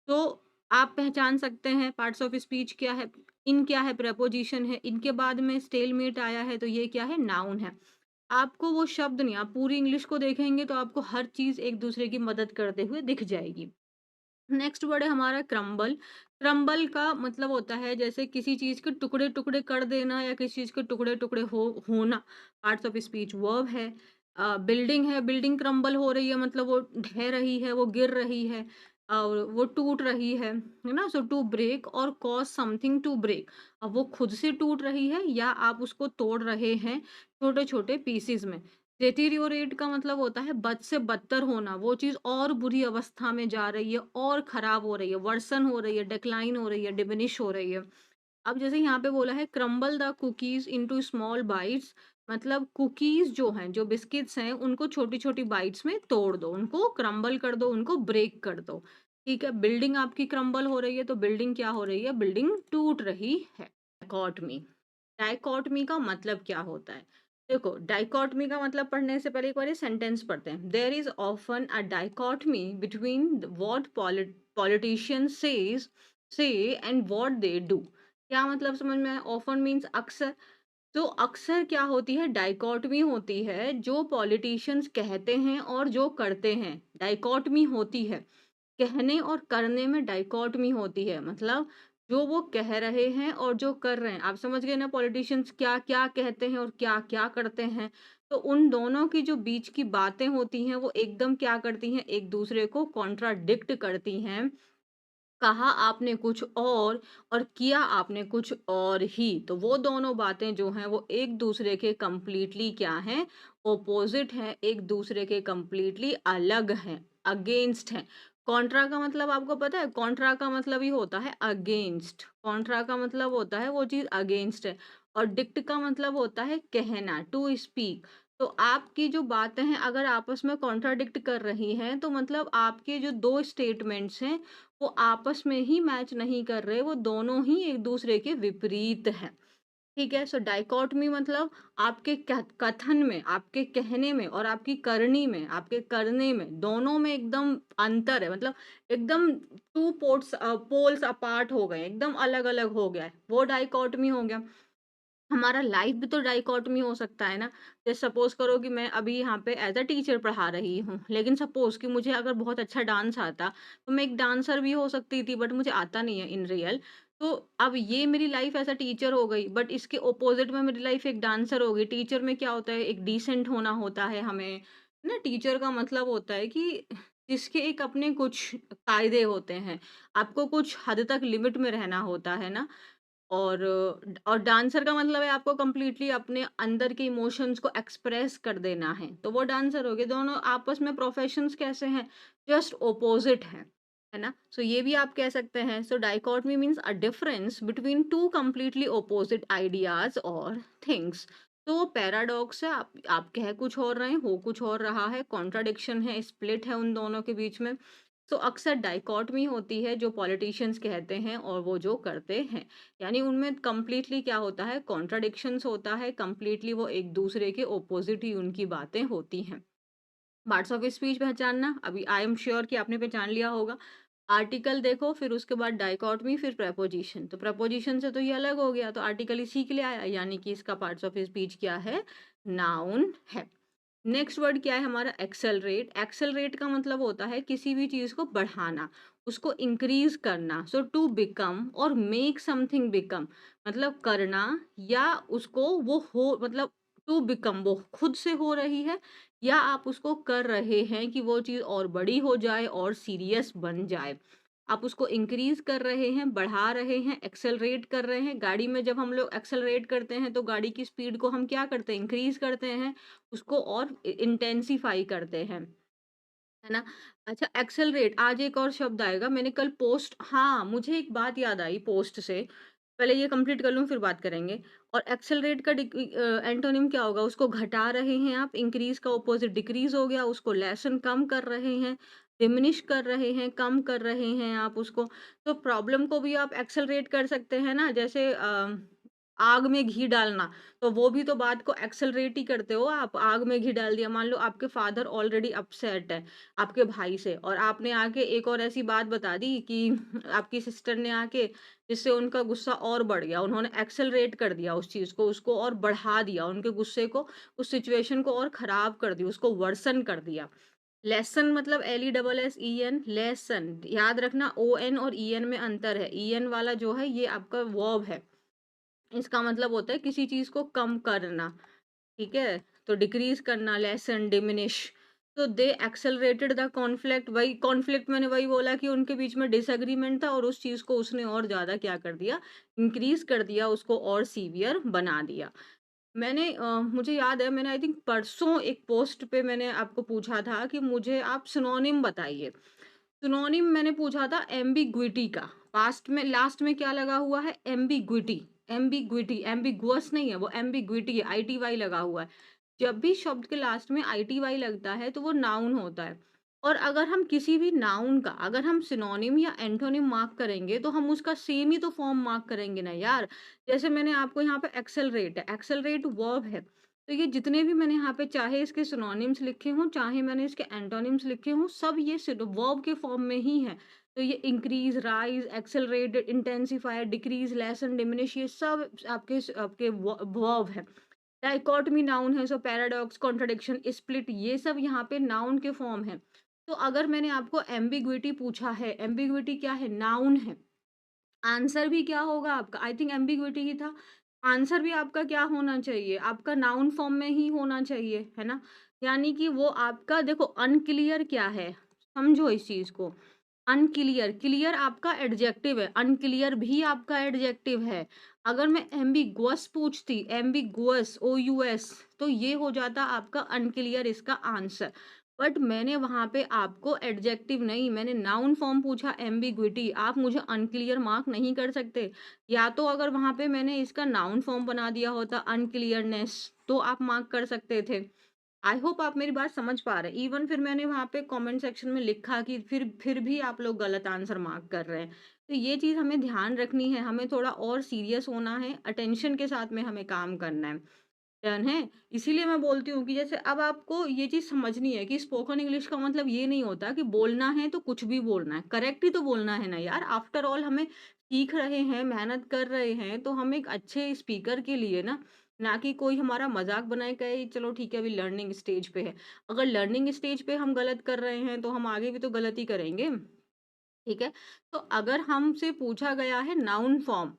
तो आप पहचान सकते हैं पार्ट्स ऑफ स्पीच क्या है? इन क्या है? प्रेपोजिशन है। इनके बाद में स्टेलमेट आया है, तो ये क्या है? नाउन है। आपको वो शब्द नहीं, आप पूरी इंग्लिश को देखेंगे तो आपको हर चीज़ एक दूसरे की मदद करते हुए दिख जाएगी। नेक्स्ट वर्ड है हमारा क्रम्बल। क्रम्बल का मतलब होता है जैसे किसी चीज़ के टुकड़े-टुकड़े कर देना या किसी चीज़ के टुकड़े-टुकड़े होना। पार्ट्स ऑफ स्पीच वर्ब है। बिल्डिंग है, बिल्डिंग क्रम्बल हो रही है मतलब वो ढह रही है, वो गिर रही है और वो टूट रही है ना? सो टू ब्रेक और कॉज़ समथिंग टू ब्रेक। अब वो खुद से टूट रही है या आप उसको तोड़ रहे हैं छोटे-छोटे पीसेज़ में। डेटेरियोरेट का मतलब होता है बद से बदतर होना, वो चीज़ और बुरी अवस्था में जा रही है और खराब हो रही है, वर्सन हो रही है, डिक्लाइन हो रही है, डिमिनिश हो रही है। अब जैसे यहाँ पे बोला है crumble the cookies into small bytes, मतलब कुकीज जो हैं, जो बिस्किट्स हैं, उनको छोटी-छोटी बाइट्स में तोड़ दो, उनको क्रम्बल कर दो, उनको ब्रेक कर दो। ठीक है? बिल्डिंग आपकी क्रम्बल हो रही है, तो बिल्डिंग क्या हो रही है? बिल्डिंग टूट रही है। डायकॉटमी। डायकॉटमी का मतलब क्या होता है? देखो, डायकॉटमी का मतलब पढ़ने से पहले एक बार ये सेंटेंस पढ़ते हैं। There is often a dichotomy between what politicians say and what they do. क्या मतलब समझ में आया? ऑफन मीन्स अक्सर। तो अक्सर क्या होती है? डायकॉटमी होती है, जो पॉलिटिशियंस कहते हैं और जो करते हैं, डायकॉटमी होती है। कहने और करने में डाइकोटमी होती है, मतलब जो वो कह रहे हैं और जो कर रहे हैं, आप समझ गए ना? पॉलिटिशियंस क्या क्या कहते हैं और क्या क्या करते हैं, तो उन दोनों की जो बीच की बातें होती हैं वो एकदम क्या करती हैं, एक दूसरे को कॉन्ट्राडिक्ट करती हैं। कहा आपने कुछ और किया आपने कुछ और ही, तो वो दोनों बातें जो हैं वो एक दूसरे के कंप्लीटली क्या हैं? ऑपोजिट हैं, एक दूसरे के कंप्लीटली अलग हैं, अगेंस्ट हैं। कॉन्ट्रा का मतलब आपको पता है? कॉन्ट्रा का मतलब ही होता है अगेंस्ट। कॉन्ट्रा का मतलब होता है वो चीज अगेंस्ट है। और डिक्ट का मतलब होता है कहना, टू स्पीक। तो आपकी जो बातें हैं अगर आपस में कॉन्ट्राडिक्ट कर रही हैं, तो मतलब आपके जो दो स्टेटमेंट्स हैं वो आपस में ही मैच नहीं कर रहे, वो दोनों ही एक दूसरे के विपरीत हैं। ठीक है? सो डाइकोटमी मतलब आपके कथन में, आपके कहने में और आपकी करनी में, आपके करने में, दोनों में एकदम अंतर है। मतलब एकदम टू पोल्स अपार्ट हो गए, एकदम अलग अलग हो गया है, वो डाइकोटमी हो गया। हमारा लाइफ भी तो डाइकोटमी हो सकता है ना। जैसे सपोज करो कि मैं अभी यहाँ पे एज अ टीचर पढ़ा रही हूँ, लेकिन सपोज कि मुझे अगर बहुत अच्छा डांस आता, तो मैं एक डांसर भी हो सकती थी, बट मुझे आता नहीं है इन रियल। तो अब ये मेरी लाइफ एज अ टीचर हो गई, बट इसके ओपोजिट में मेरी लाइफ एक डांसर हो गई। टीचर में क्या होता है? एक डिसेंट होना होता है हमें, ना? टीचर का मतलब होता है कि जिसके एक अपने कुछ कायदे होते हैं, आपको कुछ हद तक लिमिट में रहना होता है ना। और डांसर का मतलब है आपको कंप्लीटली अपने अंदर के इमोशंस को एक्सप्रेस कर देना है, तो वो डांसर हो गए। दोनों आपस में प्रोफेशंस कैसे हैं? जस्ट ओपोजिट हैं, है ना? सो ये भी आप कह सकते हैं। So dichotomy means a difference between two completely opposite ideas और थिंग्स। तो वो पैराडॉक्स है, आप कह कुछ और रहे हैं, हो कुछ और रहा है, कॉन्ट्राडिक्शन है, स्प्लिट है उन दोनों के बीच में। तो अक्सर डाइकोटमी होती है, जो पॉलिटिशियंस कहते हैं और वो जो करते हैं, यानी उनमें कंप्लीटली क्या होता है? कॉन्ट्राडिक्शंस होता है, कंप्लीटली वो एक दूसरे के ऑपोजिट ही उनकी बातें होती हैं। पार्ट्स ऑफ स्पीच पहचानना, अभी आई एम श्योर कि आपने पहचान लिया होगा। आर्टिकल देखो, फिर उसके बाद डाइकोटमी, फिर प्रपोजिशन। तो प्रपोजिशन से तो ये अलग हो गया, तो आर्टिकल इसी के लिए आया, यानी कि इसका पार्ट्स ऑफ स्पीच क्या है? नाउन है। नेक्स्ट वर्ड क्या है हमारा? एक्सेलरेट। एक्सेलरेट का मतलब होता है किसी भी चीज को बढ़ाना, उसको इंक्रीज करना। सो टू बिकम और मेक समथिंग बिकम, मतलब करना, या उसको वो हो, मतलब टू बिकम वो खुद से हो रही है, या आप उसको कर रहे हैं कि वो चीज और बड़ी हो जाए और सीरियस बन जाए। आप उसको इंक्रीज कर रहे हैं, बढ़ा रहे हैं, एक्सेलरेट कर रहे हैं। गाड़ी में जब हम लोग एक्सेलरेट करते हैं, तो गाड़ी की स्पीड को हम क्या करते हैं? इंक्रीज करते हैं, उसको और इंटेंसिफाई करते हैं, है ना? अच्छा, एक्सेलरेट, आज एक और शब्द आएगा। मैंने कल पोस्ट, हाँ, मुझे एक बात याद आई पोस्ट से। पहले ये कंप्लीट कर लूँ, फिर बात करेंगे। और एक्सेलरेट का एंटोनिम क्या होगा? उसको घटा रहे हैं आप, इंक्रीज का ऑपोजिट डिक्रीज हो गया, उसको लेसन कम कर रहे हैं, डिमिनिश कर रहे हैं, कम कर रहे हैं आप उसको। तो प्रॉब्लम को भी आप एक्सेलरेट कर सकते हैं ना, जैसे आग में घी डालना, तो वो भी तो बात को एक्सेलरेट ही करते हो आप। आग में घी डाल दिया, मान लो आपके फादर ऑलरेडी अपसेट है आपके भाई से, और आपने आके एक और ऐसी बात बता दी कि आपकी सिस्टर ने आके, जिससे उनका गुस्सा और बढ़ गया। उन्होंने एक्सेलरेट कर दिया उस चीज को, उसको और बढ़ा दिया, उनके गुस्से को, उस सिचुएशन को और खराब कर दिया, उसको वर्सन कर दिया। लेसन मतलब LESSEN, लेसन, याद रखना ओ एन और ई एन में अंतर है। ई एन वाला जो है ये आपका वर्ब है, इसका मतलब होता है किसी चीज को कम करना। ठीक है? तो डिक्रीज करना, लेसन, डिमिनिश। तो दे एक्सेलरेटेड द कॉन्फ्लिक्ट, वही कॉन्फ्लिक्ट, मैंने वही बोला कि उनके बीच में डिसएग्रीमेंट था, और उस चीज को उसने और ज्यादा क्या कर दिया? इंक्रीज कर दिया, उसको और सीवियर बना दिया। मुझे याद है मैंने आई थिंक परसों एक पोस्ट पे मैंने आपको पूछा था कि मुझे आप सिनोनिम बताइए। सिनोनिम मैंने पूछा था एम्बिग्विटी का। पास्ट में लास्ट में क्या लगा हुआ है? एम्बिग्विटी। एम्बिग्विटी, एम्बिगुअस नहीं है वो, एम्बिग्विटी है, आईटीवाई लगा हुआ है। जब भी शब्द के लास्ट में आईटीवाई लगता है तो वो नाउन होता है। और अगर हम किसी भी नाउन का अगर हम सिनोनिम या एंटोनिम मार्क करेंगे तो हम उसका सेम ही तो फॉर्म मार्क करेंगे ना यार। जैसे मैंने आपको यहाँ पे एक्सेलरेट है, एक्सेलरेट वर्ब है। तो ये जितने भी मैंने यहाँ पे चाहे इसके सिनोनिम्स लिखे हों, चाहे मैंने इसके एंटोनिम्स लिखे हों, सब ये वर्ब के फॉर्म में ही है। तो ये increase, rise, accelerate, intensify, decrease, lesson, diminish, ये सब आपके आपके वर्ब है। डाइकोटमी नाउन है, सो पैराडॉक्स, कॉन्ट्रडिक्शन, स्प्लिट, ये सब यहाँ पे नाउन के फॉर्म है। तो अगर मैंने आपको एम्बिग्विटी पूछा है, एम्बिग्विटी क्या है? नाउन है। आंसर भी क्या होगा आपका? आई थिंक एम्बिग्विटी ही था। आंसर भी आपका क्या होना चाहिए? आपका नाउन फॉर्म में ही होना चाहिए, है ना? यानी कि वो आपका देखो अनक्लियर क्या है? समझो इस चीज़ को। अनक्लियर, क्लियर आपका एडजेक्टिव है, अनक्लियर भी आपका एडजेक्टिव है। अगर मैं एम्बिगुअस पूछती, एम्बिगुअस, ओयूएस, तो ये हो जाता आपका अनक्लियर इसका आंसर। बट मैंने वहाँ पे आपको एडजेक्टिव नहीं, मैंने नाउन फॉर्म पूछा एम्बिग्विटी, आप मुझे अनक्लियर मार्क नहीं कर सकते। या तो अगर वहाँ पे मैंने इसका नाउन फॉर्म बना दिया होता अनक्लियरनेस, तो आप मार्क कर सकते थे। आई होप आप मेरी बात समझ पा रहे हैं। इवन फिर मैंने वहाँ पे कमेंट सेक्शन में लिखा कि फिर भी आप लोग गलत आंसर मार्क कर रहे हैं। तो ये चीज़ हमें ध्यान रखनी है, हमें थोड़ा और सीरियस होना है, अटेंशन के साथ में हमें काम करना है। डन है? इसीलिए मैं बोलती हूँ कि जैसे अब आपको ये चीज़ समझनी है कि स्पोकन इंग्लिश का मतलब ये नहीं होता कि बोलना है तो कुछ भी बोलना है। करेक्ट ही तो बोलना है ना यार। आफ्टर ऑल हमें सीख रहे हैं, मेहनत कर रहे हैं, तो हम एक अच्छे स्पीकर के लिए ना कि कोई हमारा मज़ाक बनाए कहे चलो ठीक है अभी लर्निंग स्टेज पे है। अगर लर्निंग स्टेज पे हम गलत कर रहे हैं तो हम आगे भी तो गलत ही करेंगे। ठीक है? तो अगर हमसे पूछा गया है नाउन फॉर्म,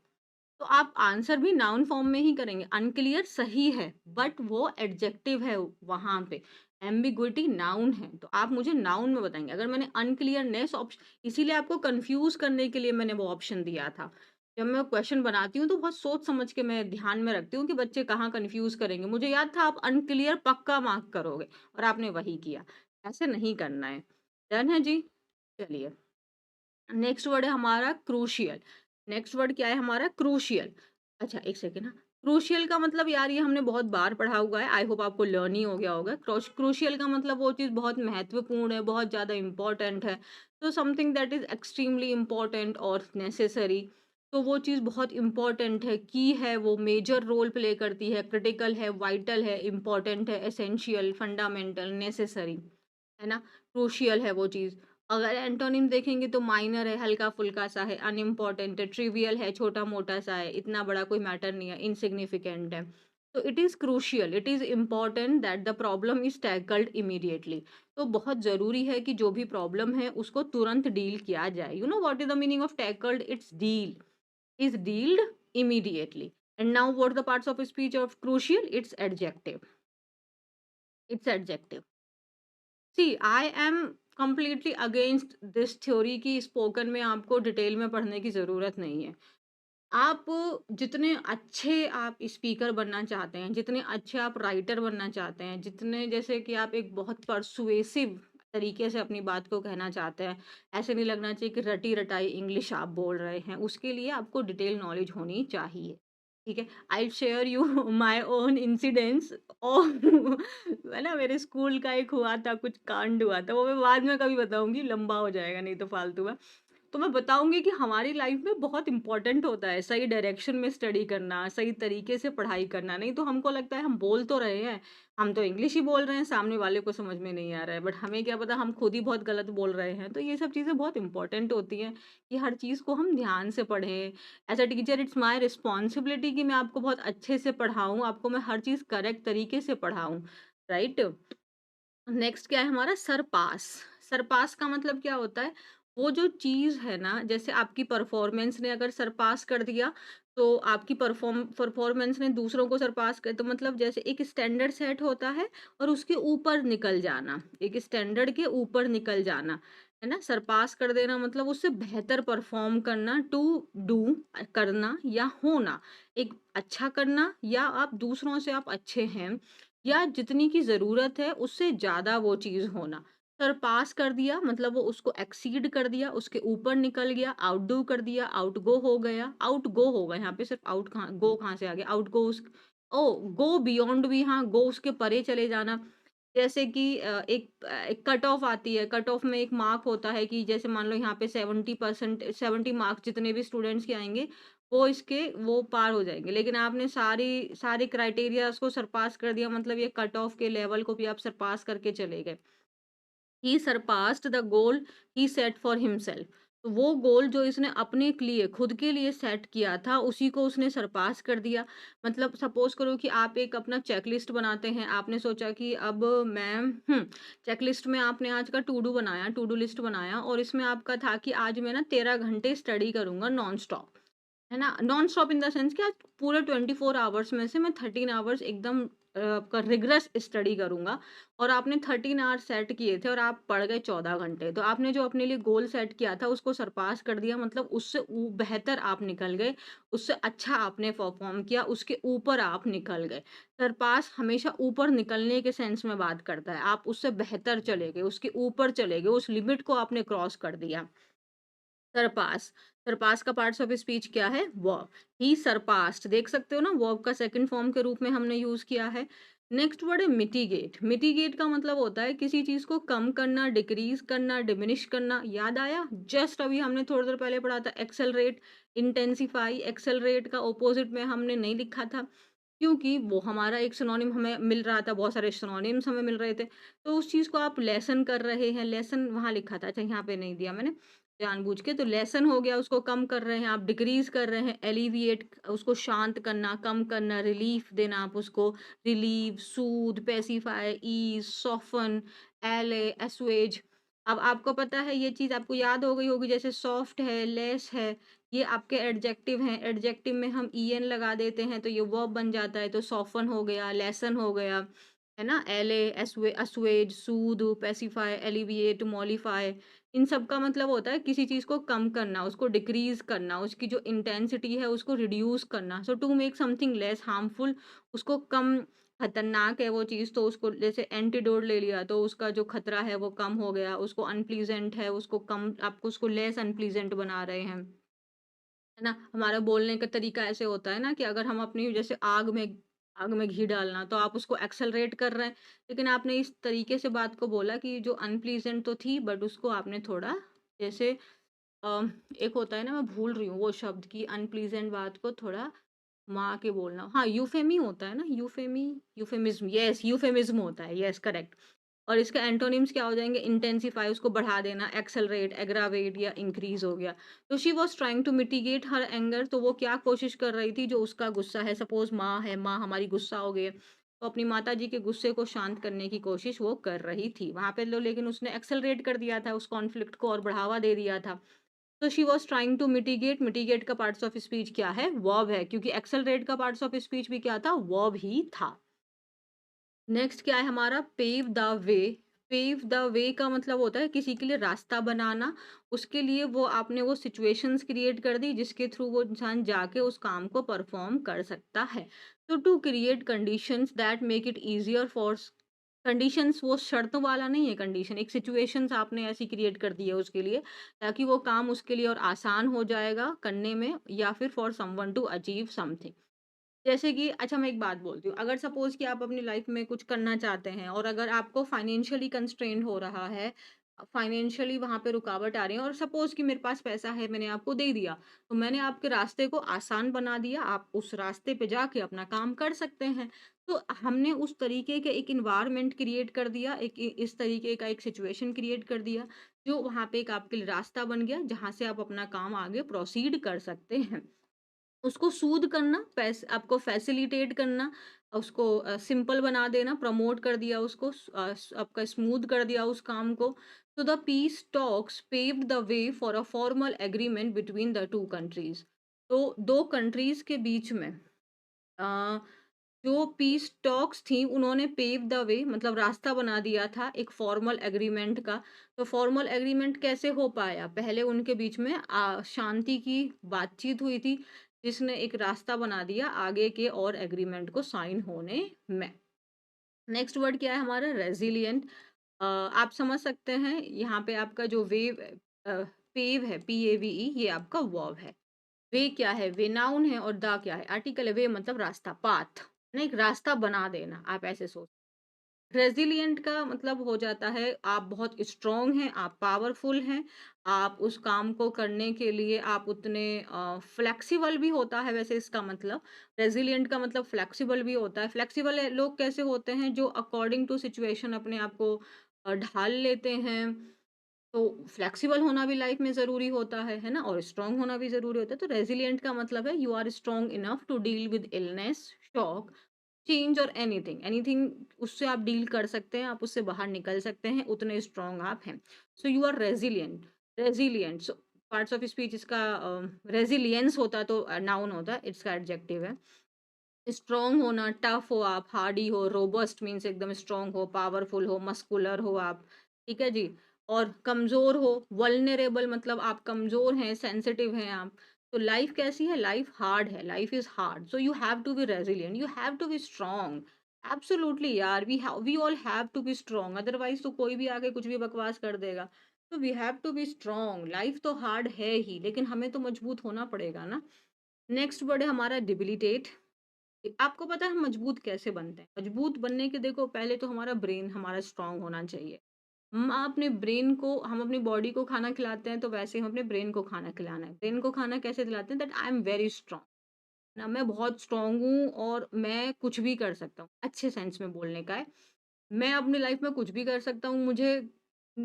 तो आप आंसर भी नाउन फॉर्म में ही करेंगे। अनक्लियर सही है, बट वो एडजेक्टिव है वहाँ पे। एम्बिग्विटी नाउन है, तो आप मुझे नाउन में बताएँगे। अगर मैंने अनक्लियरनेस ऑप्शन इसीलिए आपको कन्फ्यूज़ करने के लिए मैंने वो ऑप्शन दिया था। जब मैं क्वेश्चन बनाती हूँ तो बहुत सोच समझ के मैं ध्यान में रखती हूँ कि बच्चे कहाँ कन्फ्यूज़ करेंगे। मुझे याद था आप अनक्लियर पक्का मार्क करोगे और आपने वही किया। ऐसे नहीं करना है। डन है जी? चलिए। नेक्स्ट वर्ड है हमारा क्रूशियल। नेक्स्ट वर्ड क्या है हमारा? क्रूशियल। अच्छा एक सेकंड हाँ। क्रूशियल का मतलब यार ये हमने बहुत बार पढ़ा हुआ है। आई होप आपको लर्न ही हो गया होगा। क्रूशियल का मतलब वो चीज़ बहुत महत्वपूर्ण है, बहुत ज़्यादा इम्पोर्टेंट है। तो something that is extremely important और नेसेसरी। तो वो चीज़ बहुत इम्पोर्टेंट है, की है, वो मेजर रोल प्ले करती है, क्रिटिकल है, वाइटल है, इम्पोर्टेंट है, एसेंशियल, फंडामेंटल, नेसेसरी। है ना? क्रूशियल है वो चीज़। अगर एंटोनिम देखेंगे तो माइनर है, हल्का-फुल्का सा है, अनइम्पोर्टेंट है, ट्रिवियल है, छोटा-मोटा सा है, इतना बड़ा कोई मैटर नहीं है, इनसिग्निफिकेंट है। तो it is crucial, it is important that the problem is tackled immediately. तो बहुत ज़रूरी है कि जो भी प्रॉब्लम है उसको तुरंत डील किया जाए। You know what is the meaning of tackled? It's deal, is dealt immediately. And now what are the parts of speech of crucial? It's adjective. It's adjective. See I am completely against this theory कि spoken में आपको detail में पढ़ने की ज़रूरत नहीं है। आप जितने अच्छे आप स्पीकर बनना चाहते हैं, जितने अच्छे आप राइटर बनना चाहते हैं, जितने जैसे कि आप एक बहुत परसुएसिव तरीके से अपनी बात को कहना चाहते हैं, ऐसे नहीं लगना चाहिए कि रटी-रटाई इंग्लिश आप बोल रहे हैं, उसके लिए आपको डिटेल नॉलेज होनी चाहिए। ठीक है? I will share you my own incidents और है ना मेरे स्कूल का एक हुआ था, कुछ कांड हुआ था, वो मैं बाद में कभी बताऊँगी, लंबा हो जाएगा नहीं तो फालतू में। तो मैं बताऊँगी कि हमारी लाइफ में बहुत इम्पोर्टेंट होता है सही डायरेक्शन में स्टडी करना, सही तरीके से पढ़ाई करना। नहीं तो हमको लगता है हम बोल तो रहे हैं, हम तो इंग्लिश ही बोल रहे हैं, सामने वाले को समझ में नहीं आ रहा है। बट हमें क्या पता हम खुद ही बहुत गलत बोल रहे हैं। तो ये सब चीज़ें बहुत इम्पोर्टेंट होती हैं कि हर चीज़ को हम ध्यान से पढ़ें। As a teacher it's my responsibility कि मैं आपको बहुत अच्छे से पढ़ाऊँ, आपको मैं हर चीज़ करेक्ट तरीके से पढ़ाऊँ, राइट? नेक्स्ट क्या है हमारा? सरपास। सरपास का मतलब क्या होता है? वो जो चीज़ है ना, जैसे आपकी परफॉर्मेंस ने अगर सरपास कर दिया, तो आपकी परफॉर्मेंस ने दूसरों को सरपास कर तो मतलब जैसे एक स्टैंडर्ड सेट होता है और उसके ऊपर निकल जाना, एक स्टैंडर्ड के ऊपर निकल जाना। है ना? सरपास कर देना मतलब उससे बेहतर परफ़ॉर्म करना, टू डू करना या होना। एक अच्छा करना या आप दूसरों से आप अच्छे हैं या जितनी की ज़रूरत है उससे ज़्यादा वो चीज़ होना। सरपास कर दिया मतलब वो उसको एक्सीड कर दिया, उसके ऊपर निकल गया, आउटडू कर दिया, आउटगो हो गया, आउटगो होगा यहाँ पे सिर्फ़ कहाँ से आ गया? आउटगोज़ ओह! गो बियॉन्ड भी हाँ, गो उसके परे चले जाना। जैसे कि एक कट ऑफ आती है, कट ऑफ में एक मार्क होता है कि जैसे मान लो यहाँ पे 70% 70 मार्क्स जितने भी स्टूडेंट्स के आएँगे, वो पार हो जाएँगे। लेकिन आपने सारे क्राइटेरियाज़ को सरपास कर दिया मतलब ये कट ऑफ के लेवल को भी आप सरपास करके चले गए। He surpassed the goal he set for himself. तो वो गोल जो इसने अपने के लिए खुद के लिए सेट किया था उसी को उसने सरपास कर दिया। मतलब सपोज करो कि आप एक अपना चेकलिस्ट बनाते हैं, आपने सोचा कि अब मैं चेकलिस्ट में आपने आज का टू डू बनाया, टू डू लिस्ट बनाया और इसमें आपका था कि आज मैं ना 13 घंटे स्टडी करूंगा नॉन स्टॉप, है ना? Non stop in the sense कि आज पूरे 24 आवर्स में से मैं 13 आवर्स एकदम आपका रिगरस स्टडी करूँगा और आपने 13 आवर्स सेट किए थे और आप पढ़ गए 14 घंटे। तो आपने जो अपने लिए गोल सेट किया था उसको सरपास कर दिया मतलब उससे बेहतर आप निकल गए, उससे अच्छा आपने परफॉर्म किया, उसके ऊपर आप निकल गए। सरपास हमेशा ऊपर निकलने के सेंस में बात करता है। आप उससे बेहतर चले गए, उसके ऊपर चले गए, उस लिमिट को आपने क्रॉस कर दिया। सरपास, सरपास का पार्ट्स ऑफ स्पीच क्या है? वर्ब। ही सरपास्ड देख सकते हो ना वर्ब का सेकंड फॉर्म के रूप में हमने यूज़ किया है। नेक्स्ट वर्ड है मिटिगेट। मिटिगेट का मतलब होता है किसी चीज़ को कम करना, डिक्रीज़ करना, डिमिनिश करना। याद आया? जस्ट अभी हमने थोड़ी देर पहले पढ़ा था एक्सेलरेट, इंटेंसिफाई। एक्सेलरेट का ऑपोजिट में हमने नहीं लिखा था क्योंकि वो हमारा एक सिनोनिम हमें मिल रहा था, बहुत सारे सिनोनिम्स हमें मिल रहे थे। तो उस चीज़ को आप लेसन कर रहे हैं, लेसन वहाँ लिखा था, अच्छा यहाँ पे नहीं दिया मैंने जानबूझ के। तो लेसन हो गया, उसको कम कर रहे हैं आप, डिक्रीज़ कर रहे हैं, एलिविएट उसको शांत करना, कम करना, रिलीफ देना आप उसको, रिलीव, सूद, पेसिफाई, ईज़, सॉफ़न, एले, एस्वेज। अब आपको पता है ये चीज़ आपको याद हो गई होगी जैसे सॉफ्ट है, लेस है, ये आपके एडजेक्टिव हैं। एडजेक्टिव में हम ईएन लगा देते हैं तो ये वर्ब बन जाता है, तो सॉफ़न हो गया, लेसन हो गया, है ना? एले, असुएज, सूद, पेसिफाई, एलिविएट, मॉलिफाई। इन सब का मतलब होता है किसी चीज़ को कम करना, उसको डिक्रीज़ करना, उसकी जो इंटेंसिटी है उसको रिड्यूस करना। So to make something less harmful, उसको कम खतरनाक है वो चीज़ तो उसको जैसे एंटीडोट ले लिया तो उसका जो खतरा है वो कम हो गया, उसको अनप्लीज़ेंट है उसको कम आप उसको लेस अनप्लीज़ेंट बना रहे हैं। है ना? हमारा बोलने का तरीका ऐसे होता है ना कि अगर हम अपनी जैसे आग में घी डालना तो आप उसको एक्सेलरेट कर रहे हैं, लेकिन आपने इस तरीके से बात को बोला कि जो अनप्लीज़ेंट तो थी बट उसको आपने थोड़ा जैसे अ, एक होता है ना मैं भूल रही हूँ वो शब्द की अनप्लीज़ेंट बात को थोड़ा माँ के बोलना। हाँ, यूफ़ेमी होता है ना यूफ़ेमिज़्म यस यूफ़ेमिज़्म होता है, यस करेक्ट। और इसके एंटोनिम्स क्या हो जाएँगे? इंटेंसिफ़ाई उसको बढ़ा देना, एक्सेलरेट, एग्रावेट या इंक्रीज़ हो गया। तो she was trying to mitigate her anger तो वो क्या कोशिश कर रही थी जो उसका गुस्सा है सपोज़ माँ है, माँ हमारी गुस्सा हो गई है, तो अपनी माताजी के गुस्से को शांत करने की कोशिश वो कर रही थी। वहाँ पे लो लेकिन उसने एक्सेलरेट कर दिया था उस कॉन्फ्लिक्ट को और बढ़ावा दे दिया था। तो she was trying to mitigate, mitigate का पार्ट्स ऑफ स्पीच क्या है? वर्ब है क्योंकि एक्सेलरेट का पार्ट्स ऑफ स्पीच भी क्या था? वर्ब ही था। नेक्स्ट क्या है हमारा pave the way. Pave the way का मतलब होता है किसी के लिए रास्ता बनाना, उसके लिए वो आपने वो सिचुएशंस क्रिएट कर दी जिसके थ्रू वो इंसान जाके उस काम को परफॉर्म कर सकता है। तो to create conditions that make it easier for conditions वो शर्तों वाला नहीं है कंडीशन, एक सिचुएशंस आपने ऐसी क्रिएट कर दी है उसके लिए ताकि वो काम उसके लिए और आसान हो जाएगा करने में या फिर for someone to achieve something. जैसे कि अच्छा मैं एक बात बोलती हूँ, अगर सपोज़ कि आप अपनी लाइफ़ में कुछ करना चाहते हैं और अगर आपको फाइनेंशियली कंस्ट्रेंट हो रहा है, फाइनेंशियली वहाँ पे रुकावट आ रही है और सपोज़ कि मेरे पास पैसा है, मैंने आपको दे दिया, तो मैंने आपके रास्ते को आसान बना दिया, आप उस रास्ते पे जाके अपना काम कर सकते हैं। तो हमने उस तरीके के एक एनवायरनमेंट क्रिएट कर दिया, एक इ इस तरीके का एक सिचुएशन क्रिएट कर दिया, जो वहाँ पे एक आपके लिए रास्ता बन गया, जहाँ से आप अपना काम आगे प्रोसीड कर सकते हैं। उसको सूद करना, आपको फैसिलिटेट करना, उसको सिंपल बना देना, प्रमोट कर दिया उसको, आपका स्मूथ कर दिया उस काम को। तो the peace talks paved the way for a formal agreement between the two countries. तो दो कंट्रीज के बीच में जो पीस टॉक्स थी उन्होंने पेव द वे मतलब रास्ता बना दिया था एक फॉर्मल एग्रीमेंट का। तो फॉर्मल एग्रीमेंट कैसे हो पाया? पहले उनके बीच में शांति की बातचीत हुई थी, जिसने एक रास्ता बना दिया आगे के और एग्रीमेंट को साइन होने में। नेक्स्ट वर्ड क्या है हमारा? रेज़िलिएंट। आप समझ सकते हैं यहाँ पे आपका जो पेव है, PAVE, ये आपका वर्ब है। वे क्या है? वे नाउन है और द क्या है? आर्टिकल है। वे मतलब रास्ता, पाथ, ना एक रास्ता बना देना, आप ऐसे सोच। रेज़िलिएंट का मतलब हो जाता है आप बहुत स्ट्रॉन्ग हैं, आप पावरफुल हैं, आप उस काम को करने के लिए आप उतने फ्लेक्सिबल भी होता है वैसे इसका मतलब। रेज़िलिएंट का मतलब फ्लेक्सिबल भी होता है। फ्लेक्सिबल लोग कैसे होते हैं? जो अकॉर्डिंग टू सिचुएशन अपने आप को ढाल लेते हैं। तो फ्लेक्सिबल होना भी लाइफ में ज़रूरी होता है ना? और स्ट्रॉन्ग होना भी ज़रूरी होता है। तो रेज़िलिएंट का मतलब है you are strong enough to deal with illness, shock, change और एनीथिंग। एनीथिंग उससे आप डील कर सकते हैं, आप उससे बाहर निकल सकते हैं, उतने स्ट्रॉन्ग आप हैं। So you are resilient. Resilient so parts of speech इसका रेज़िलियंस होता तो नाउन होता, इसका एडजेक्टिव है। स्ट्रॉन्ग होना, टफ हो आप, हार्डी हो, रोबस्ट मीन्स एकदम स्ट्रॉन्ग हो, पावरफुल हो, मस्कुलर हो आप, ठीक है जी। और कमज़ोर हो, वल्नरेबल मतलब आप कमज़ोर हैं, सेंसिटिव हैं आप। तो लाइफ कैसी है? लाइफ हार्ड है, life is hard, so you have to be resilient, you have to be strong. Absolutely यार, we all have to be strong, otherwise तो कोई भी आके कुछ भी बकवास कर देगा। तो we have to be strong, life तो हार्ड है ही, लेकिन हमें तो मजबूत होना पड़ेगा ना। नेक्स्ट वर्ड है हमारा डिबिलिटेट। आपको पता है हम मजबूत कैसे बनते हैं? मजबूत बनने के देखो पहले तो हमारा ब्रेन हमारा स्ट्रांग होना चाहिए। हम अपनी बॉडी को खाना खिलाते हैं तो वैसे ही हम अपने ब्रेन को खाना खिलाना है। ब्रेन को खाना कैसे खिलाते हैं? That I am very strong, ना मैं बहुत स्ट्रांग हूँ और मैं कुछ भी कर सकता हूँ। अच्छे सेंस में बोलने का है। मैं अपनी लाइफ में कुछ भी कर सकता हूँ, मुझे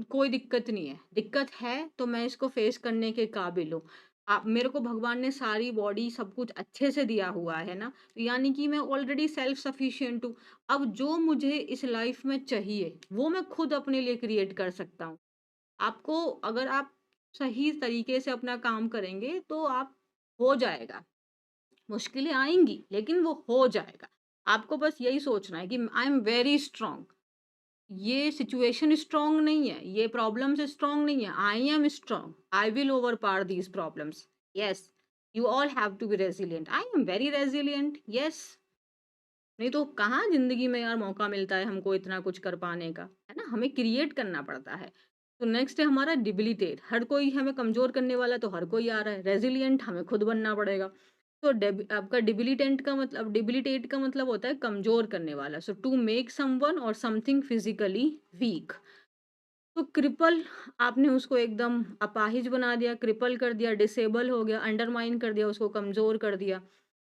कोई दिक्कत नहीं है। दिक्कत है तो मैं इसको फेस करने के काबिल हूँ। आप मेरे को भगवान ने सारी बॉडी सब कुछ अच्छे से दिया हुआ है ना, तो यानी कि मैं ऑलरेडी सेल्फ सफिशिएंट हूँ। अब जो मुझे इस लाइफ में चाहिए, वो मैं खुद अपने लिए क्रिएट कर सकता हूँ। आपको अगर आप सही तरीके से अपना काम करेंगे, तो आप हो जाएगा। मुश्किलें आएँगी, लेकिन वो हो जाएगा। आपको बस यही सोचना है कि आई एम वेरी स्ट्रांग। ये सिचुएशन स्ट्रांग नहीं है, ये प्रॉब्लम्स स्ट्रांग नहीं है। I am strong, I will overpower these problems. Yes, you all have to be resilient. I am very resilient, yes. नहीं तो कहाँ ज़िंदगी में यार मौका मिलता है हमको इतना कुछ कर पाने का, है ना? हमें क्रिएट करना पड़ता है। तो नेक्स्ट है हमारा डिबिलिटेट। हर कोई हमें कमज़ोर करने वाला तो हर कोई आ रहा है। रेज़िलिएंट हमें खुद बनना पड़ेगा। तो आपका डिबिलिटेट का मतलब होता है कमज़ोर करने वाला। सो टू मेक समवन और समथिंग फिज़िकली वीक। तो क्रिपल आपने उसको एकदम अपाहिज बना दिया, क्रिपल कर दिया, डिसेबल हो गया, अंडरमाइन कर दिया, उसको कमज़ोर कर दिया।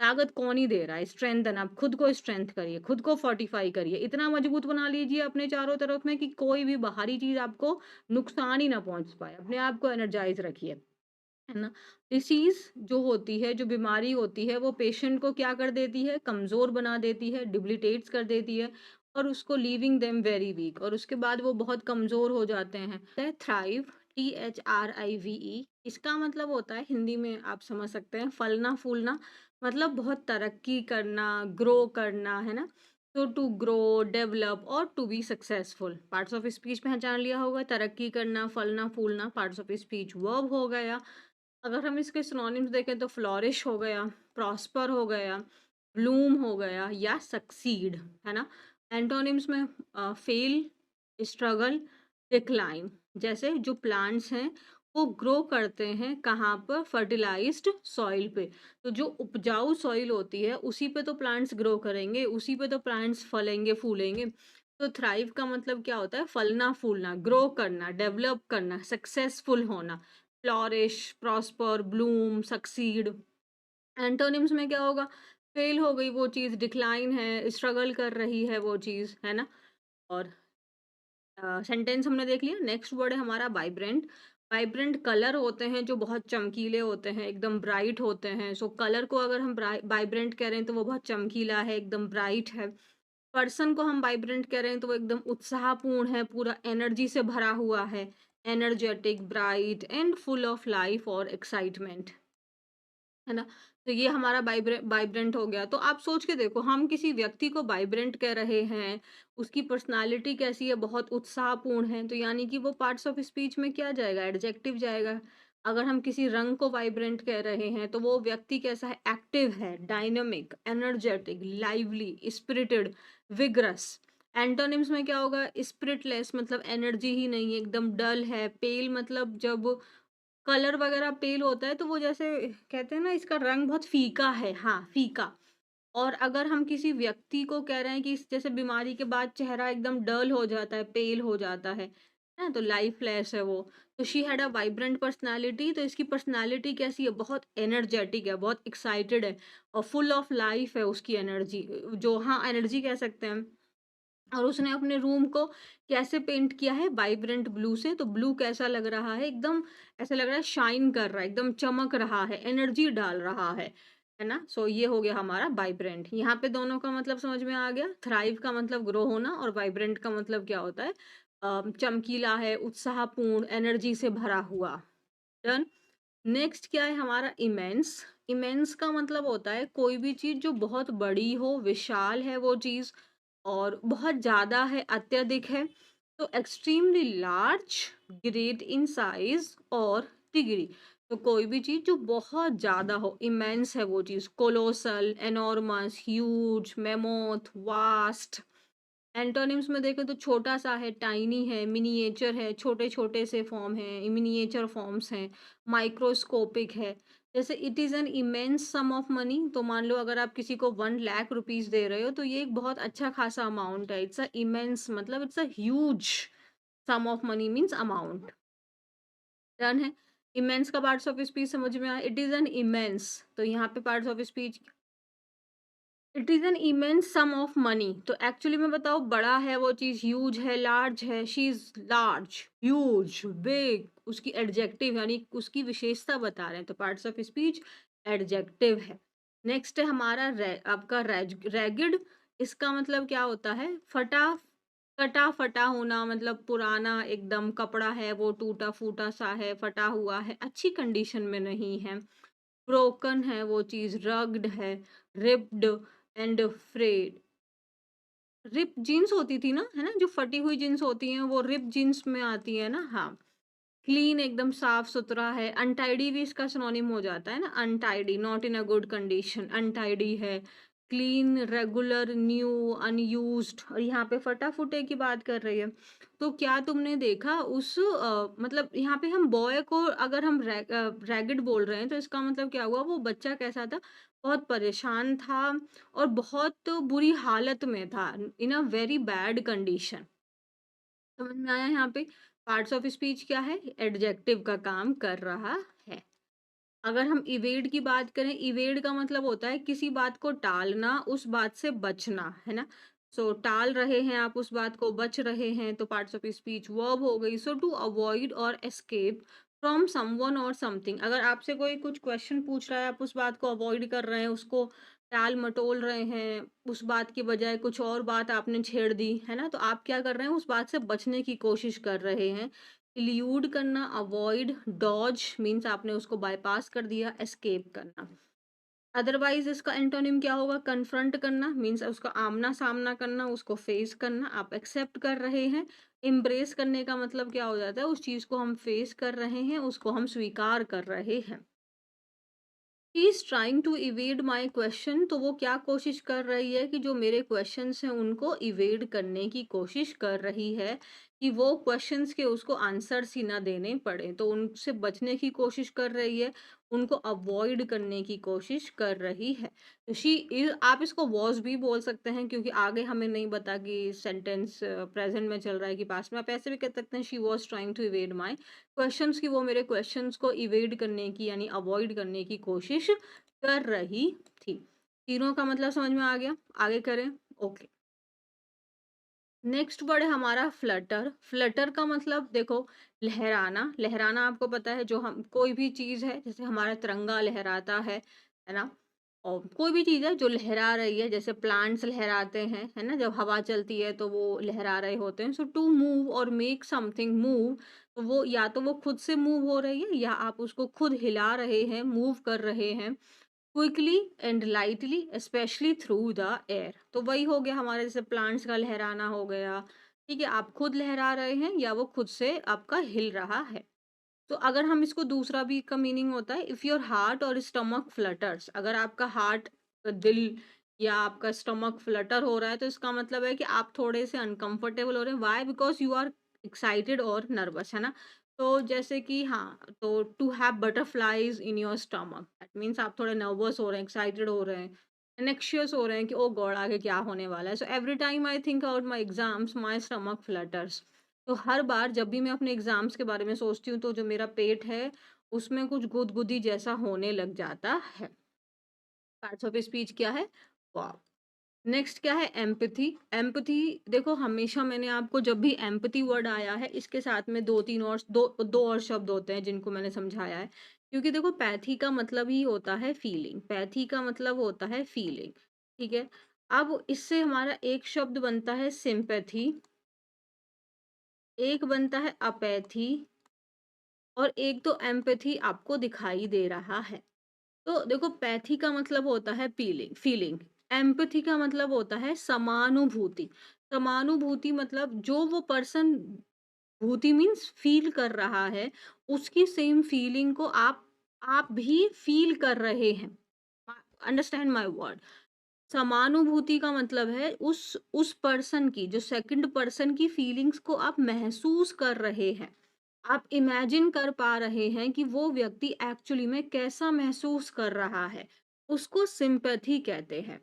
ताकत कौन ही दे रहा है? स्ट्रेंथन, आप खुद को स्ट्रेंथ करिए, खुद को फोर्टिफाई करिए। इतना मजबूत बना लीजिए अपने चारों तरफ में कि कोई भी बाहरी चीज़ आपको नुकसान ही ना पहुँच पाए। अपने आप को एनर्जाइज़ रखिए, है ना? डिसीज़ जो होती है, जो बीमारी होती है, वो पेशेंट को क्या कर देती है? कमज़ोर बना देती है, डिबिलिटेट्स कर देती है और उसको लीविंग देम वेरी वीक, और उसके बाद वो बहुत कमज़ोर हो जाते हैं। थ्राइव, THRIVE, इसका मतलब होता है हिंदी में आप समझ सकते हैं फलना-फूलना, मतलब बहुत तरक्की करना, ग्रो करना, है ना? तो टू ग्रो, डेवलप और to be successful. Parts of speech पहचान लिया होगा, तरक्की करना, फलना-फूलना, पार्ट्स ऑफ स्पीच वर्ब हो गया। अगर हम इसके सिनोनिम्स देखें तो फ्लोरिश हो गया, प्रॉस्पर हो गया, ब्लूम हो गया या सक्सीड, है ना? एंटोनिम्स में फेल, स्ट्रगल, डिक्लाइन। जैसे जो प्लांट्स हैं वो ग्रो करते हैं कहाँ पर? फर्टिलाइज्ड सॉइल पे। तो जो उपजाऊ सॉइल होती है उसी पे तो प्लांट्स ग्रो करेंगे, उसी पे तो प्लांट्स फलेंगे फूलेंगे। तो थ्राइव का मतलब क्या होता है? फलना फूलना, ग्रो करना, डेवलप करना, सक्सेसफुल होना। Flourish, prosper, Bloom, succeed. Antonyms में क्या होगा? फेल हो गई वो चीज़, डिक्लाइन है, स्ट्रगल कर रही है वो चीज़, है ना? और सेंटेंस हमने देख लिया। नेक्स्ट वर्ड है हमारा वाइब्रेंट। वाइब्रेंट कलर होते हैं जो बहुत चमकीले होते हैं, एकदम ब्राइट होते हैं। सो कलर को अगर हम वाइब्रेंट कह रहे हैं तो वो बहुत चमकीला है, एकदम ब्राइट है। पर्सन को हम वाइब्रेंट कह रहे हैं तो वो एकदम उत्साहपूर्ण है, पूरा एनर्जी से भरा हुआ है। Energetic, bright and full of life और एक्साइटमेंट, है ना? तो ये हमारा वाइब्रेंट हो गया। तो आप सोच के देखो, हम किसी व्यक्ति को वाइब्रेंट कह रहे हैं, उसकी पर्सनैलिटी कैसी है, बहुत उत्साहपूर्ण है, तो यानी कि वो पार्ट्स ऑफ स्पीच में क्या जाएगा? एडजेक्टिव जाएगा। अगर हम किसी रंग को वाइब्रेंट कह रहे हैं, तो वो व्यक्ति कैसा है? एक्टिव है, dynamic, energetic, lively, spirited, vigorous. Antonyms में क्या होगा? स्पिरिटलेस मतलब एनर्जी ही नहीं है, एकदम डल है, पेल मतलब जब कलर वगैरह पेल होता है तो वो जैसे कहते हैं ना, इसका रंग बहुत फीका है, हाँ, फीका। और अगर हम किसी व्यक्ति को कह रहे हैं कि जैसे बीमारी के बाद चेहरा एकदम डल हो जाता है, पेल हो जाता है ना? तो लाइफलेस है वो। तो she had a vibrant personality, तो इसकी पर्सनैलिटी कैसी है? बहुत एनर्जेटिक है, बहुत एक्साइटेड है और फुल ऑफ लाइफ है उसकी एनर्जी, जो हाँ, एनर्जी कह सकते हैं। और उसने अपने रूम को कैसे पेंट किया है? वाइब्रेंट ब्लू से। तो ब्लू कैसा लग रहा है? एकदम ऐसा लग रहा है शाइन कर रहा है, एकदम चमक रहा है, एनर्जी डाल रहा है ना? सो ये हो गया हमारा वाइब्रेंट। यहाँ पे दोनों का मतलब समझ में आ गया। थ्राइव का मतलब ग्रो होना और वाइब्रेंट का मतलब क्या होता है? चमकीला है, उत्साहपूर्ण, एनर्जी से भरा हुआ। डन। नेक्स्ट क्या है हमारा? इमेंस। इमेंस का मतलब होता है कोई भी चीज जो बहुत बड़ी हो, विशाल है वो चीज, और बहुत ज़्यादा है, अत्यधिक है। तो extremely large, great in size और डिग्री। तो कोई भी चीज़ जो बहुत ज़्यादा हो, इमेंस है वो चीज़, colossal, enormous, huge, mammoth, vast. Antonyms में देखें तो छोटा सा है, टाइनी है, मिनिएचर है, छोटे छोटे से फॉर्म है, मिनिएचर फॉर्म्स हैं, माइक्रोस्कोपिक है। जैसे it is an immense sum of money, तो मान लो अगर आप किसी को 1 लाख रुपीज दे रहे हो तो ये एक बहुत अच्छा खासा अमाउंट है। इट्स अ इमेंस मतलब it's a huge sum of money means amount. Done है। इमेंस का पार्ट्स ऑफ स्पीच समझ में आया। इट इज एन इमेंस, तो यहाँ पे parts of speech, it is an immense sum of money. तो एक्चुअली में बताओ, बड़ा है वो चीज़, ह्यूज है, लार्ज है, she is large, huge, big, उसकी एडजेक्टिव यानी उसकी विशेषता बता रहे हैं, तो पार्ट्स ऑफ स्पीच एडजेक्टिव है। नेक्स्ट है हमारा आपका रैगिड। इसका मतलब क्या होता है? फटा, कटा फटा होना, मतलब पुराना एकदम कपड़ा है वो, टूटा फूटा सा है, फटा हुआ है, अच्छी कंडीशन में नहीं है। ब्रोकन है वो चीज़, रग्ड है, ripped and frayed. Rip jeans होती थी ना, है ना? जो फटी हुई जीन्स होती हैं वो रिप जीन्स में आती है ना? हाँ। क्लीन एकदम साफ सुथरा है। अनटाइडी भी इसका सिनोनिम हो जाता है ना, untidy, not in a good condition, untidy है। Clean, regular, new, unused. और यहाँ पे फटा फुटे की बात कर रही है। तो क्या तुमने देखा उस मतलब यहाँ पे हम बॉय को अगर हम रैगिड बोल रहे हैं तो इसका मतलब क्या हुआ? वो बच्चा कैसा था? बहुत परेशान था और बहुत बुरी हालत में था, इन अ वेरी बैड कंडीशन। समझ में आया यहाँ पे? पार्ट्स ऑफ स्पीच क्या है? एडजेक्टिव का काम कर रहा है। अगर हम इवेड की बात करें, इवेड का मतलब होता है किसी बात को टालना, उस बात से बचना, है ना? सो टाल रहे हैं आप उस बात को, बच रहे हैं, तो पार्ट्स ऑफ स्पीच वर्ब हो गई। सो टू अवॉइड और एस्केप फ्रॉम समवन और समथिंग। अगर आपसे कोई कुछ क्वेश्चन पूछ रहा है, आप उस बात को अवॉइड कर रहे हैं, उसको टाल मटोल रहे हैं, उस बात की बजाय कुछ और बात आपने छेड़ दी, है ना? तो आप क्या कर रहे हैं? उस बात से बचने की कोशिश कर रहे हैं। इल्यूड करना, अवॉइड, डॉज मीन्स आपने उसको बायपास कर दिया, एस्केप करना। अदरवाइज इसका एंटोनिम क्या होगा? कन्फ्रंट करना मीन्स उसका आमना सामना करना, उसको फेस करना, आप एक्सेप्ट कर रहे हैं। एम्ब्रेस करने का मतलब क्या हो जाता है? उस चीज को हम फेस कर रहे हैं, उसको हम स्वीकार कर रहे हैं। He is trying to evade my question, तो वो क्या कोशिश कर रही है? कि जो मेरे क्वेश्चंस हैं उनको इवेड करने की कोशिश कर रही है, कि वो क्वेश्चंस के उसको आंसर्स ही ना देने पड़े, तो उनसे बचने की कोशिश कर रही है, उनको अवॉइड करने की कोशिश कर रही है। शी इज, आप इसको वॉज भी बोल सकते हैं क्योंकि आगे हमें नहीं बता कि सेंटेंस प्रेजेंट में चल रहा है कि पास्ट में। आप ऐसे भी कह सकते हैं she was trying to evade my questions, की वो मेरे क्वेश्चंस को इवेड करने की यानी अवॉइड करने की कोशिश कर रही थी। तीनों का मतलब समझ में आ गया? आगे करें। ओके। नेक्स्ट वर्ड है हमारा फ्लटर। फ्लटर का मतलब देखो, लहराना। लहराना आपको पता है, जो हम कोई भी चीज है, जैसे हमारा तिरंगा लहराता है ना? और कोई भी चीज है जो लहरा रही है, जैसे प्लांट्स लहराते हैं, है ना? जब हवा चलती है तो वो लहरा रहे होते हैं। सो टू मूव और मेक समथिंग मूव, तो वो या तो वो खुद से मूव हो रही है या आप उसको खुद हिला रहे हैं, मूव कर रहे हैं। Quickly and lightly specially through the air. तो वही हो गया हमारे, जैसे प्लांट्स का लहराना हो गया, ठीक है, आप खुद लहरा रहे हैं या वो खुद से आपका हिल रहा है। तो अगर हम इसको दूसरा भी का मीनिंग होता है, इफ योर हार्ट और स्टमक फ्लटर्स, अगर आपका हार्ट, दिल या आपका स्टमक फ्लटर हो रहा है, तो इसका मतलब है कि आप थोड़े से अनकंफर्टेबल हो रहे हैं। Why? Because you are excited और नर्वस, है ना। तो जैसे कि हाँ, तो to have butterflies in your stomach, that means आप थोड़े नर्वस हो रहे हैं, एक्साइटेड हो रहे हैं, एनेक्शियस हो रहे हैं कि ओ गॉड आगे क्या होने वाला है। So every time I think about my exams my stomach flutters. तो हर बार जब भी मैं अपने एग्जाम्स के बारे में सोचती हूँ, तो जो मेरा पेट है उसमें कुछ गुदगुदी जैसा होने लग जाता है। पार्ट्स ऑफ स्पीच क्या है? वाह। नेक्स्ट क्या है? एम्पैथी। एम्पैथी, देखो हमेशा मैंने आपको, जब भी एम्पैथी वर्ड आया है, इसके साथ में दो तीन और दो और शब्द होते हैं जिनको मैंने समझाया है। क्योंकि देखो पैथी का मतलब ही होता है फीलिंग, पैथी का मतलब होता है फीलिंग, ठीक है। अब इससे हमारा एक शब्द बनता है सिंपैथी, एक बनता है अपैथी, और एक तो एम्पैथी आपको दिखाई दे रहा है। तो देखो पैथी का मतलब होता है फीलिंग फीलिंग, एम्पैथी का मतलब होता है समानुभूति। समानुभूति मतलब जो वो पर्सन, भूति मीन्स फील कर रहा है, उसकी सेम फीलिंग को आप भी फील कर रहे हैं। Understand my word. समानुभूति का मतलब है उस पर्सन की, जो सेकंड पर्सन की फीलिंग्स को आप महसूस कर रहे हैं। आप इमेजिन कर पा रहे हैं कि वो व्यक्ति एक्चुअली में कैसा महसूस कर रहा है। उसको सिंपैथी कहते हैं।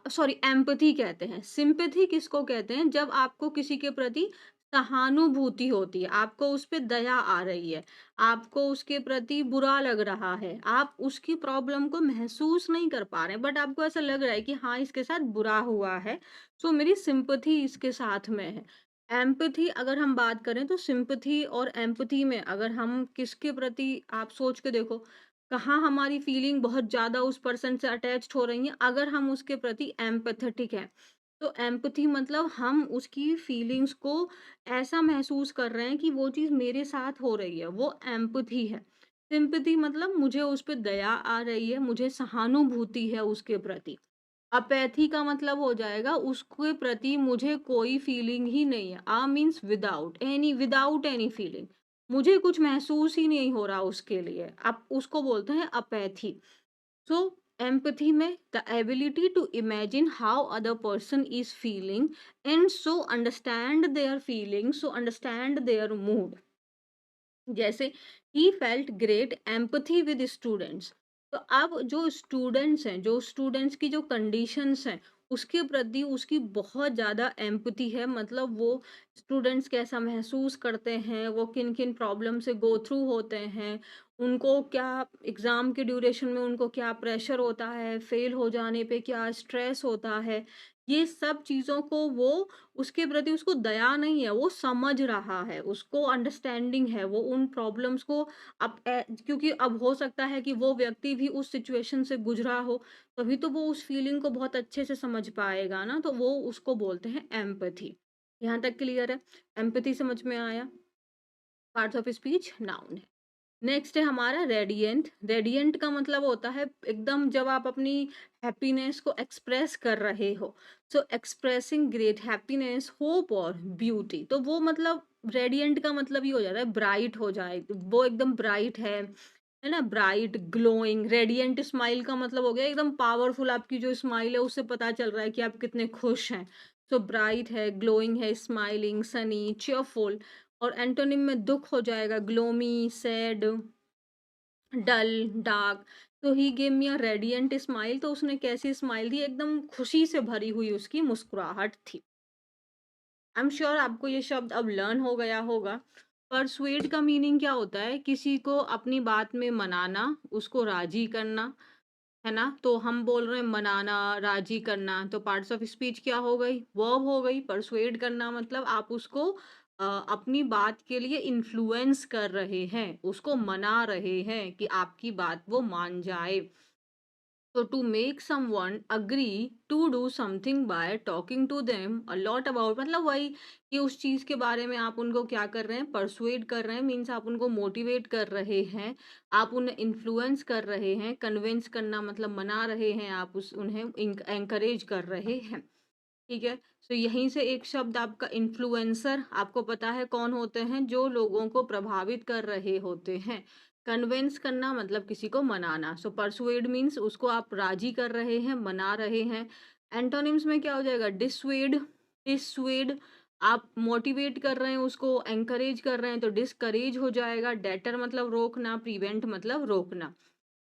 सॉरी, एम्पैथी कहते हैं। सिंपैथी किसको कहते हैं? जब आपको किसी के प्रति सहानुभूति होती है, आपको उस पे दया आ रही है, आपको उसके प्रति बुरा लग रहा है, आप उसकी प्रॉब्लम को महसूस नहीं कर पा रहे हैं, बट आपको ऐसा लग रहा है कि हाँ, इसके साथ बुरा हुआ है, सो मेरी सिंपैथी इसके साथ में है। एम्पैथी अगर हम बात करें, तो सिंपैथी और एम्पैथी में अगर हम किसके प्रति, आप सोच के देखो, कहाँ हमारी फीलिंग बहुत ज़्यादा उस पर्सन से अटैच्ड हो रही है, अगर हम उसके प्रति एम्पैथेटिक हैं। तो एम्पैथी मतलब हम उसकी फीलिंग्स को ऐसा महसूस कर रहे हैं कि वो चीज़ मेरे साथ हो रही है, वो एम्पैथी है। सिंपैथी मतलब मुझे उस पे दया आ रही है, मुझे सहानुभूति है उसके प्रति। अपैथी का मतलब हो जाएगा उसके प्रति मुझे कोई फीलिंग ही नहीं है। मीन्स विदाउट एनी फीलिंग, मुझे कुछ महसूस ही नहीं हो रहा उसके लिए, आप उसको बोलते हैं अपैथी। सो एम्पैथी में the ability to imagine how other person is feeling and so understand their feeling, so understand their mood. जैसे he felt great empathy with students. तो अब जो स्टूडेंट्स की जो कंडीशंस हैं, उसके प्रति उसकी बहुत ज़्यादा एम्पथी है। मतलब वो स्टूडेंट्स कैसा महसूस करते हैं, वो किन किन प्रॉब्लम से गो थ्रू होते हैं, उनको क्या एग्ज़ाम के ड्यूरेशन में उनको क्या प्रेशर होता है, फेल हो जाने पे क्या स्ट्रेस होता है, ये सब चीज़ों को वो, उसके प्रति उसको दया नहीं है, वो समझ रहा है, उसको अंडरस्टैंडिंग है, वो उन प्रॉब्लम्स को क्योंकि अब हो सकता है कि वो व्यक्ति भी उस सिचुएशन से गुज़रा हो, तभी तो वो उस फीलिंग को बहुत अच्छे से समझ पाएगा ना, तो वो उसको बोलते हैं एम्पैथी। यहाँ तक क्लियर है? एम्पैथी समझ में आया? पार्ट्स ऑफ स्पीच नाउन है। नेक्स्ट है हमारा रेडिएंट। रेडिएंट का मतलब होता है एकदम, जब आप अपनी हैप्पीनेस को एक्सप्रेस कर रहे हो, सो एक्सप्रेसिंग ग्रेट हैप्पीनेस, होप और ब्यूटी। तो वो मतलब रेडिएंट का मतलब ही हो जाता है ब्राइट हो जाए, वो एकदम ब्राइट है ना, ब्राइट ग्लोइंग। रेडिएंट स्माइल का मतलब हो गया एकदम पावरफुल, आपकी जो स्माइल है उससे पता चल रहा है कि आप कितने खुश हैं। सो ब्राइट है, ग्लोइंग है, स्माइलिंग, सनी, चीयरफुल। और एंटोनिम में दुख हो जाएगा ग्लोमी, सैड, डल, डार्क। तो he gave me a radiant smile, तो उसने कैसी स्माइल दी? एकदम खुशी से भरी हुई उसकी मुस्कुराहट थी। आई एम श्योर आपको ये शब्द अब लर्न हो गया होगा। परसुएड का मीनिंग क्या होता है? किसी को अपनी बात में मनाना, उसको राजी करना, है ना। तो हम बोल रहे हैं मनाना, राजी करना, तो पार्ट्स ऑफ स्पीच क्या हो गई? वर्ब हो गई। परसुएड करना मतलब आप उसको अपनी बात के लिए इन्फ्लुएंस कर रहे हैं, उसको मना रहे हैं कि आपकी बात वो मान जाए। तो to make someone agree to do something by talking to them a lot about, मतलब वही कि उस चीज के बारे में आप उनको क्या कर रहे हैं, परसुएड कर रहे हैं, मीन्स आप उनको मोटिवेट कर रहे हैं, आप उन्हें इन्फ्लुएंस कर रहे हैं, कन्विंस करना मतलब मना रहे हैं, आप उस उन्हें एंकरेज कर रहे हैं। ठीक है। सो यहीं से एक शब्द आपका इन्फ्लुएंसर, आपको पता है कौन होते हैं, जो लोगों को प्रभावित कर रहे होते हैं। कन्विंस करना मतलब किसी को मनाना, सो परसुएड मीन्स उसको आप राजी कर रहे हैं, मना रहे हैं। एंटोनिम्स में क्या हो जाएगा, डिसुएड, डिसुएड, आप मोटिवेट कर रहे हैं उसको, एंकरेज कर रहे हैं तो डिस्करेज हो जाएगा। डेटर मतलब रोकना, प्रिवेंट मतलब रोकना।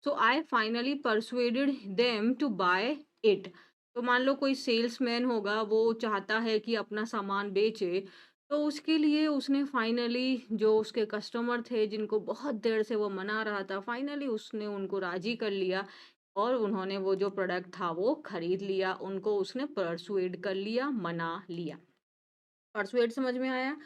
So I finally persuaded them to buy it. तो मान लो कोई सेल्समैन होगा, वो चाहता है कि अपना सामान बेचे, तो उसके लिए उसने फाइनली जो उसके कस्टमर थे, जिनको बहुत देर से वो मना रहा था, फाइनली उसने उनको राजी कर लिया और उन्होंने वो जो प्रोडक्ट था वो खरीद लिया, उनको उसने परसुएड कर लिया, मना लिया। परसुएड समझ में आया।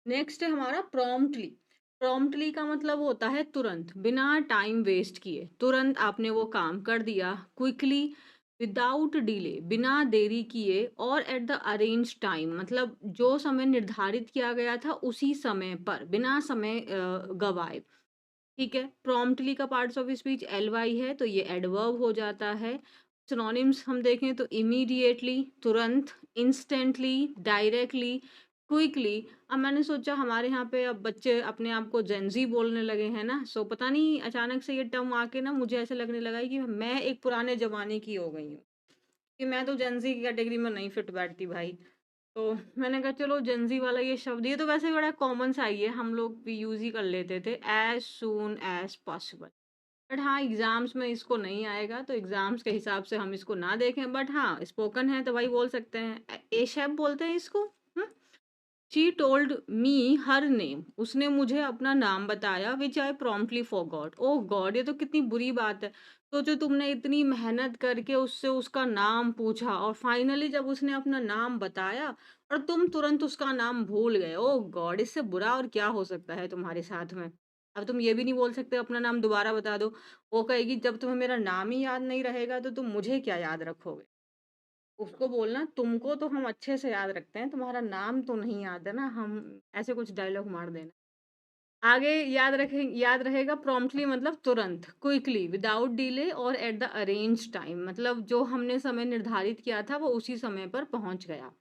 नेक्स्ट है हमारा प्रॉम्प्टली। प्रॉम्प्टली का मतलब होता है तुरंत, बिना टाइम वेस्ट किए, तुरंत आपने वो काम कर दिया। क्विकली, विदाउट डिले, बिना देरी किए, और एट द अरेंज टाइम मतलब जो समय निर्धारित किया गया था उसी समय पर, बिना समय गवाए। ठीक है। प्रॉम्प्टली का parts of speech L Y है, तो ये एडवर्ब हो जाता है। सिनोनिम्स हम देखें तो इमीडिएटली, तुरंत, इंस्टेंटली, डायरेक्टली, क्विकली। अब मैंने सोचा हमारे यहाँ पे अब बच्चे अपने आप को जेनजी बोलने लगे हैं ना, सो पता नहीं अचानक से ये टर्म आके ना मुझे ऐसे लगने लगा है कि मैं एक पुराने जमाने की हो गई हूँ, कि मैं तो जेनजी की कैटेगरी में नहीं फिट बैठती भाई। तो मैंने कहा चलो जेनजी वाला ये शब्द, ये तो वैसे बड़ा कॉमन सा ही है, हम लोग भी यूज ही कर लेते थे, as soon as possible. But हाँ, एग्जाम्स में इसको नहीं आएगा, तो एग्जाम्स के हिसाब से हम इसको ना देखें, बट हाँ स्पोकन है तो भाई बोल सकते हैं, ए शैप बोलते हैं इसको। She told me her name, उसने मुझे अपना नाम बताया, विच आई प्रॉम्प्टली फॉरगॉट। ओह गॉड, ये तो कितनी बुरी बात है। सोचो तुमने इतनी मेहनत करके उससे उसका नाम पूछा और फाइनली जब उसने अपना नाम बताया और तुम तुरंत उसका नाम भूल गए। ओह गॉड, इससे बुरा और क्या हो सकता है तुम्हारे साथ में। अब तुम ये भी नहीं बोल सकते अपना नाम दोबारा बता दो। वो कहेगी जब तुम्हें मेरा नाम ही याद नहीं रहेगा तो तुम मुझे क्या याद रखोगे। उसको बोलना तुमको तो हम अच्छे से याद रखते हैं, तुम्हारा नाम तो नहीं याद है ना, हम ऐसे कुछ डायलॉग मार देना। आगे याद रहेगा प्रॉम्प्टली मतलब तुरंत, क्विकली, विदाउट डिले, और एट द अरेंज टाइम मतलब जो हमने समय निर्धारित किया था वो उसी समय पर पहुंच गया।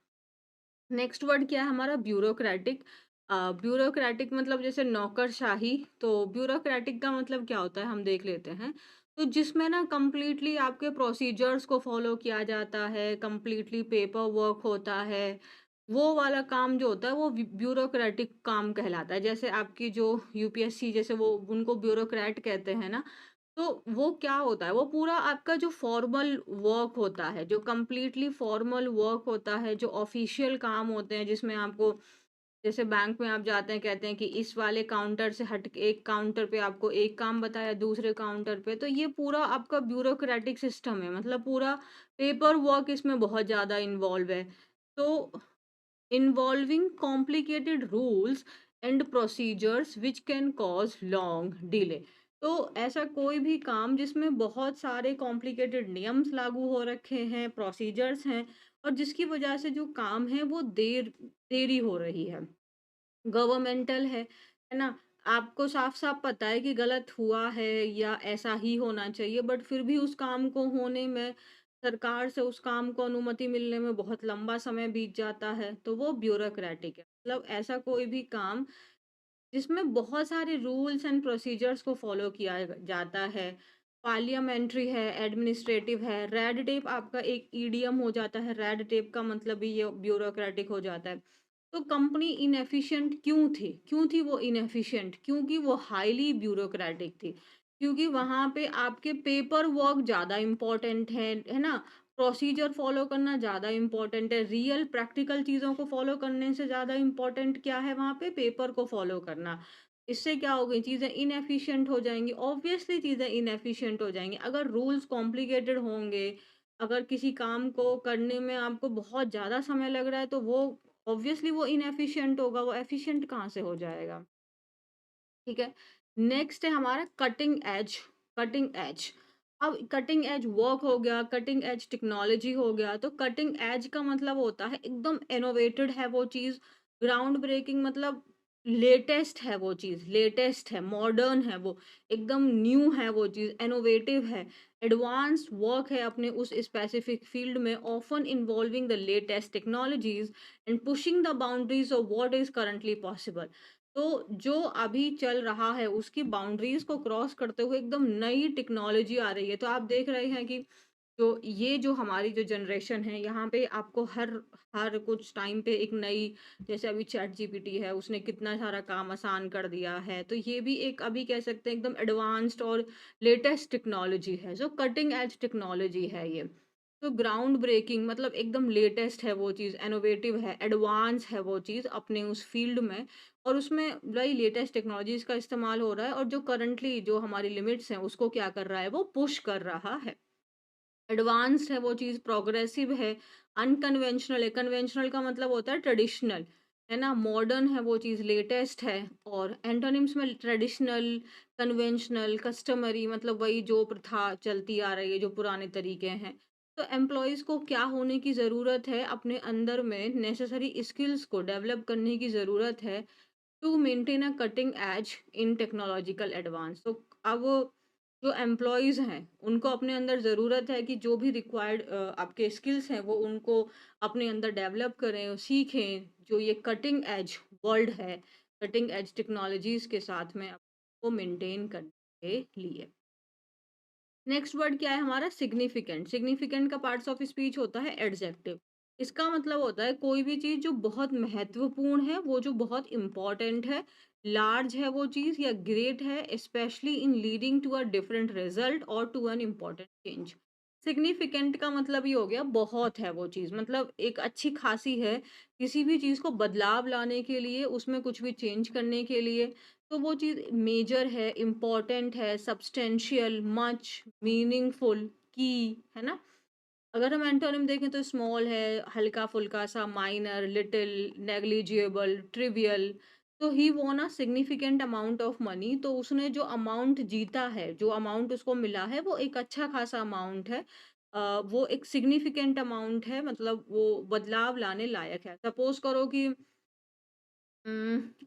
नेक्स्ट वर्ड क्या है हमारा, ब्यूरोक्रेटिक। ब्यूरोक्रेटिक मतलब जैसे नौकरशाही, तो ब्यूरोक्रेटिक का मतलब क्या होता है हम देख लेते हैं। तो जिसमें ना कंप्लीटली आपके प्रोसीजर्स को फॉलो किया जाता है, कंप्लीटली पेपर वर्क होता है, वो वाला काम जो होता है वो ब्यूरोक्रेटिक काम कहलाता है। जैसे आपकी जो यूपीएससी, जैसे वो उनको ब्यूरोक्रेट कहते हैं ना, तो वो क्या होता है, वो पूरा आपका जो फॉर्मल वर्क होता है, जो कंप्लीटली फॉर्मल वर्क होता है, जो ऑफिशियल काम होते हैं, जिसमें आपको, जैसे बैंक में आप जाते हैं, कहते हैं कि इस वाले काउंटर से हट के एक काउंटर पे आपको एक काम बताया, दूसरे काउंटर पे, तो ये पूरा आपका ब्यूरोक्रेटिक सिस्टम है, मतलब पूरा पेपर वर्क इसमें बहुत ज़्यादा इन्वॉल्व है। तो involving complicated rules and procedures which can cause long delay। तो ऐसा कोई भी काम जिसमें बहुत सारे कॉम्प्लिकेटेड नियम्स लागू हो रखे हैं, प्रोसीजर्स हैं, और जिसकी वजह से जो काम है वो देरी हो रही है, गवर्नमेंटल है ना? आपको साफ-साफ पता है कि गलत हुआ है या ऐसा ही होना चाहिए, बट फिर भी उस काम को होने में, सरकार से उस काम को अनुमति मिलने में बहुत लंबा समय बीत जाता है, तो वो ब्यूरोक्रेटिक है। मतलब ऐसा कोई भी काम जिसमें बहुत सारे रूल्स एंड प्रोसीजर्स को फॉलो किया जाता है। पार्लियामेंट्री है, एडमिनिस्ट्रेटिव है, रेड टेप आपका एक ईडीएम हो जाता है, रेड टेप का मतलब भी ये ब्यूरोक्रेटिक हो जाता है। तो कंपनी इनएफिशिएंट क्यों थी वो इनएफिशिएंट, क्योंकि वो हाईली ब्यूरोक्रेटिक थी, क्योंकि वहां पे आपके पेपर वर्क ज्यादा इम्पोर्टेंट है ना, प्रोसीजर फॉलो करना ज़्यादा इम्पोर्टेंट है, रियल प्रैक्टिकल चीज़ों को फॉलो करने से ज़्यादा इम्पोर्टेंट क्या है वहाँ पे, पेपर को फॉलो करना। इससे क्या हो गई, चीज़ें इनएफिशिएंट हो जाएँगी, ऑब्वियसली चीज़ें इनएफिशिएंट हो जाएँगी। अगर रूल्स कॉम्प्लिकेटेड होंगे, अगर किसी काम को करने में आपको बहुत ज़्यादा समय लग रहा है, तो वो ऑब्वियसली वो इनएफिशिएंट होगा, वो एफिशिएंट कहाँ से हो जाएगा, ठीक है? नेक्स्ट है हमारा कटिंग एज, कटिंग एज। अब कटिंग एज वर्क हो गया, कटिंग एज टेक्नोलॉजी हो गया, तो कटिंग एज का मतलब होता है एकदम इनोवेटेड है वो चीज़, ग्राउंड ब्रेकिंग मतलब लेटेस्ट है वो चीज़, लेटेस्ट है, मॉडर्न है वो, एकदम न्यू है वो चीज़, इनोवेटिव है, एडवांस वर्क है अपने उस स्पेसिफिक फील्ड में, often involving the latest technologies and pushing the boundaries of what is currently possible. तो जो अभी चल रहा है उसकी बाउंड्रीज को क्रॉस करते हुए एकदम नई टेक्नोलॉजी आ रही है। तो आप देख रहे हैं कि जो हमारी जो जनरेशन है यहाँ पे आपको हर हर कुछ टाइम पे एक नई, जैसे अभी चैट जीपीटी है, उसने कितना सारा काम आसान कर दिया है। तो ये भी एक अभी कह सकते हैं एकदम एडवांस्ड और लेटेस्ट टेक्नोलॉजी है, जो कटिंग एज टेक्नोलॉजी है ये। तो ग्राउंड ब्रेकिंग मतलब एकदम लेटेस्ट है वो चीज़, इनोवेटिव है, एडवांस है वो चीज़ अपने उस फील्ड में, और उसमें वही लेटेस्ट टेक्नोलॉजीज़ का इस्तेमाल हो रहा है, और जो करंटली जो हमारी लिमिट्स हैं उसको क्या कर रहा है, वो पुश कर रहा है। एडवांस्ड है वो चीज़, प्रोग्रेसिव है, अनकन्वेंशनल है, कन्वेंशनल का मतलब होता है ट्रेडिशनल, है ना? मॉडर्न है वो चीज़, लेटेस्ट है। और एंटोनिम्स में ट्रेडिशनल, कन्वेंशनल, कस्टमरी मतलब वही जो प्रथा चलती आ रही है, जो पुराने तरीके हैं। तो एम्प्लॉइज़ को क्या होने की ज़रूरत है, अपने अंदर में नेसेसरी स्किल्स को डेवलप करने की ज़रूरत है to maintain a cutting edge in technological advance. तो अब जो एम्प्लॉयज़ हैं, उनको अपने अंदर ज़रूरत है कि जो भी रिक्वायर्ड आपके स्किल्स हैं, वो उनको अपने अंदर डेवलप करें, सीखें, जो ये कटिंग एज वर्ल्ड है, कटिंग एज टेक्नोलॉजीज़ के साथ में आपको मेंटेन करने के लिए। नेक्स्ट वर्ड क्या है हमारा? सिग्निफिकेंट। सिग्निफिकेंट का पार्ट्स ऑफ स्पीच होता है एडजेक्टिव। इसका मतलब होता है कोई भी चीज़ जो बहुत महत्वपूर्ण है, वो जो बहुत इम्पोर्टेंट है, लार्ज है वो चीज़, या ग्रेट है, especially in leading to a different result और to an important change. Significant का मतलब ये हो गया बहुत है वो चीज़, मतलब एक अच्छी खासी है, किसी भी चीज़ को बदलाव लाने के लिए, उसमें कुछ भी चेंज करने के लिए, तो वो चीज़ मेजर है, इम्पोर्टेंट है, सब्सटेंशियल, मच, मीनिंगफुल, की, है ना? अगर हम एंटोनिम देखें तो स्मॉल है, हल्का-फुल्का सा, माइनर, लिटिल, नेग्लिजिबल, ट्रिवियल। तो he won a significant amount of money, तो उसने जो अमाउंट जीता है, जो अमाउंट उसको मिला है, वो एक अच्छा खासा अमाउंट है। वो एक सिग्निफिकेंट अमाउंट है, मतलब वो बदलाव लाने लायक है। सपोज़ करो कि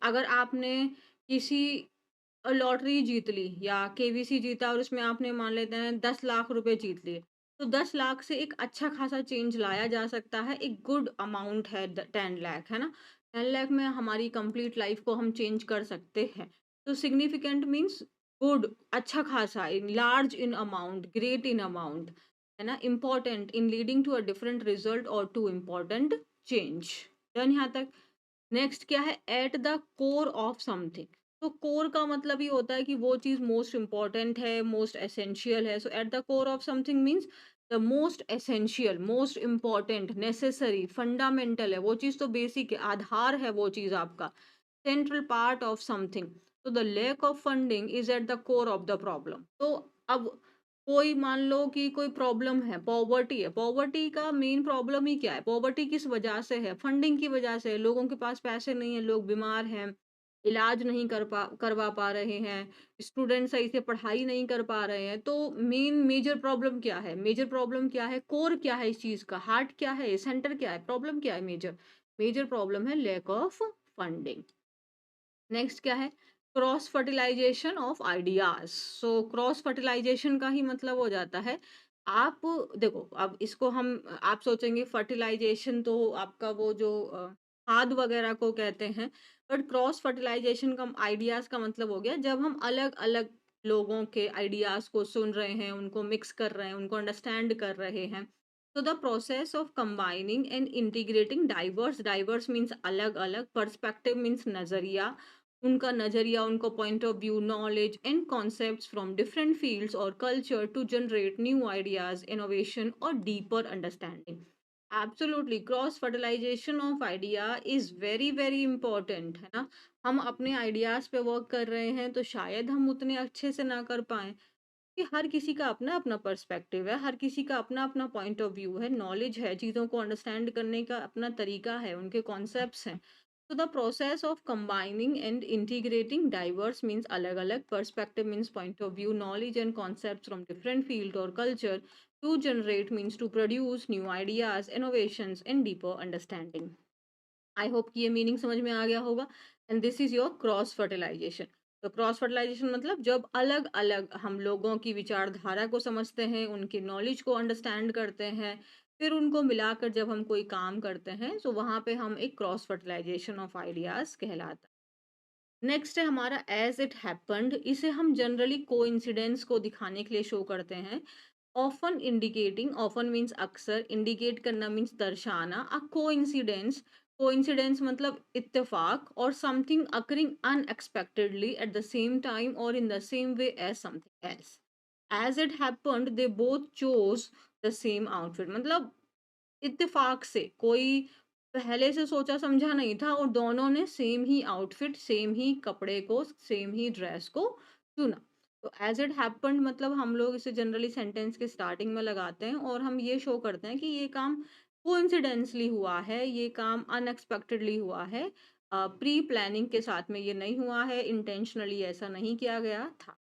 अगर आपने किसी लॉटरी जीत ली या केवीसी जीता, और उसमें आपने मान लेते हैं 10 लाख रुपए जीत लिए। तो 10 लाख से एक अच्छा खासा चेंज लाया जा सकता है, एक गुड अमाउंट है 10 लाख, है ना? 10 लाख में हमारी कंप्लीट लाइफ को हम चेंज कर सकते हैं। तो सिग्निफिकेंट मीन्स गुड, अच्छा खासा, in large in amount, great in amount, है ना? Important in leading to a different result और टू इम्पोर्टेंट चेंज। डन यहाँ तक? नेक्स्ट क्या है? At the core of something. तो कोर का मतलब ये होता है कि वो चीज़ मोस्ट इम्पोर्टेंट है, मोस्ट एसेंशियल है। So at the core of something means the most essential, most important, necessary, fundamental है वो चीज़, तो बेसिक है, आधार है वो चीज़ आपका, सेंट्रल पार्ट ऑफ समथिंग। तो the lack of funding is at the core of the problem. तो अब कोई मान लो कि कोई प्रॉब्लम है, पॉवर्टी है, पॉवर्टी का मेन प्रॉब्लम ही क्या है? पॉवर्टी किस वजह से है? फंडिंग की वजह से है। लोगों के पास पैसे नहीं है, लोग बीमार हैं, इलाज नहीं करवा पा रहे हैं, स्टूडेंट सही से पढ़ाई नहीं कर पा रहे हैं। तो मेन मेजर प्रॉब्लम क्या है? मेजर प्रॉब्लम क्या है? कोर क्या है इस चीज का? हार्ट क्या है? सेंटर क्या है? प्रॉब्लम क्या है? मेजर मेजर प्रॉब्लम है लैक ऑफ फंडिंग। नेक्स्ट क्या है? Cross fertilisation of ideas. So cross fertilisation का ही मतलब हो जाता है, आप देखो, अब इसको हम आप सोचेंगे फर्टिलाइजेशन तो आपका वो जो खाद वगैरह को कहते हैं, बट क्रॉस फर्टिलाइजेशन का आइडियाज का मतलब हो गया जब हम अलग अलग लोगों के आइडियाज को सुन रहे हैं, उनको मिक्स कर रहे हैं, उनको अंडरस्टैंड कर रहे हैं। तो the process of combining and integrating diverse, diverse means अलग अलग, पर्सपेक्टिव मीन्स नजरिया, उनका नज़रिया, उनको point of view, knowledge and concepts from different fields और culture to generate new ideas, innovation और deeper understanding. Absolutely cross fertilisation of idea is very very important, है ना? हम अपने आइडियाज पे वर्क कर रहे हैं तो शायद हम उतने अच्छे से ना कर पाए, कि हर किसी का अपना अपना पर्सपेक्टिव है, हर किसी का अपना अपना पॉइंट ऑफ व्यू है, नॉलेज है, चीज़ों को अंडरस्टैंड करने का अपना तरीका है, उनके कॉन्सेप्ट्स हैं। So the process of combining and integrating diverse means अलग-अलग perspective means point of view, knowledge and concepts from different field or culture to generate means to produce new ideas, innovations and deeper understanding. I hope कि ये meaning समझ में आ गया होगा। And this is your cross fertilisation. तो cross fertilisation मतलब जब अलग अलग हम लोगों की विचारधारा को समझते हैं, उनके नॉलेज को अंडरस्टैंड करते हैं, फिर उनको मिलाकर जब हम कोई काम करते हैं, तो वहां पे हम एक क्रॉस फर्टिलाइजेशन ऑफ आइडियाज कहलाता है। नेक्स्ट है हमारा एज इट हैपेंड। इसे हम जनरली कोइंसिडेंस को दिखाने के लिए शो करते हैं। ऑफन इंडिकेटिंग, ऑफन मीन्स अक्सर, इंडिकेट करना मीन्स दर्शाना, अ कोइंसिडेंस, कोइंसिडेंस मतलब इत्तेफाक, और something occurring unexpectedly at the same time और in the same way as something else. As it happened they both chose the same outfit, मतलब इत्तेफाक से, कोई पहले से सोचा समझा नहीं था और दोनों ने सेम ही आउटफिट, सेम ही कपड़े को, सेम ही ड्रेस को चुना। तो एज इट हैपेंड मतलब हम लोग इसे जनरली सेंटेंस के स्टार्टिंग में लगाते हैं और हम ये शो करते हैं कि ये काम कोइंसिडेंसली हुआ है, ये काम अनएक्सपेक्टेडली हुआ है, प्री प्लानिंग के साथ में ये नहीं हुआ है, इंटेंशनली ऐसा नहीं किया गया था।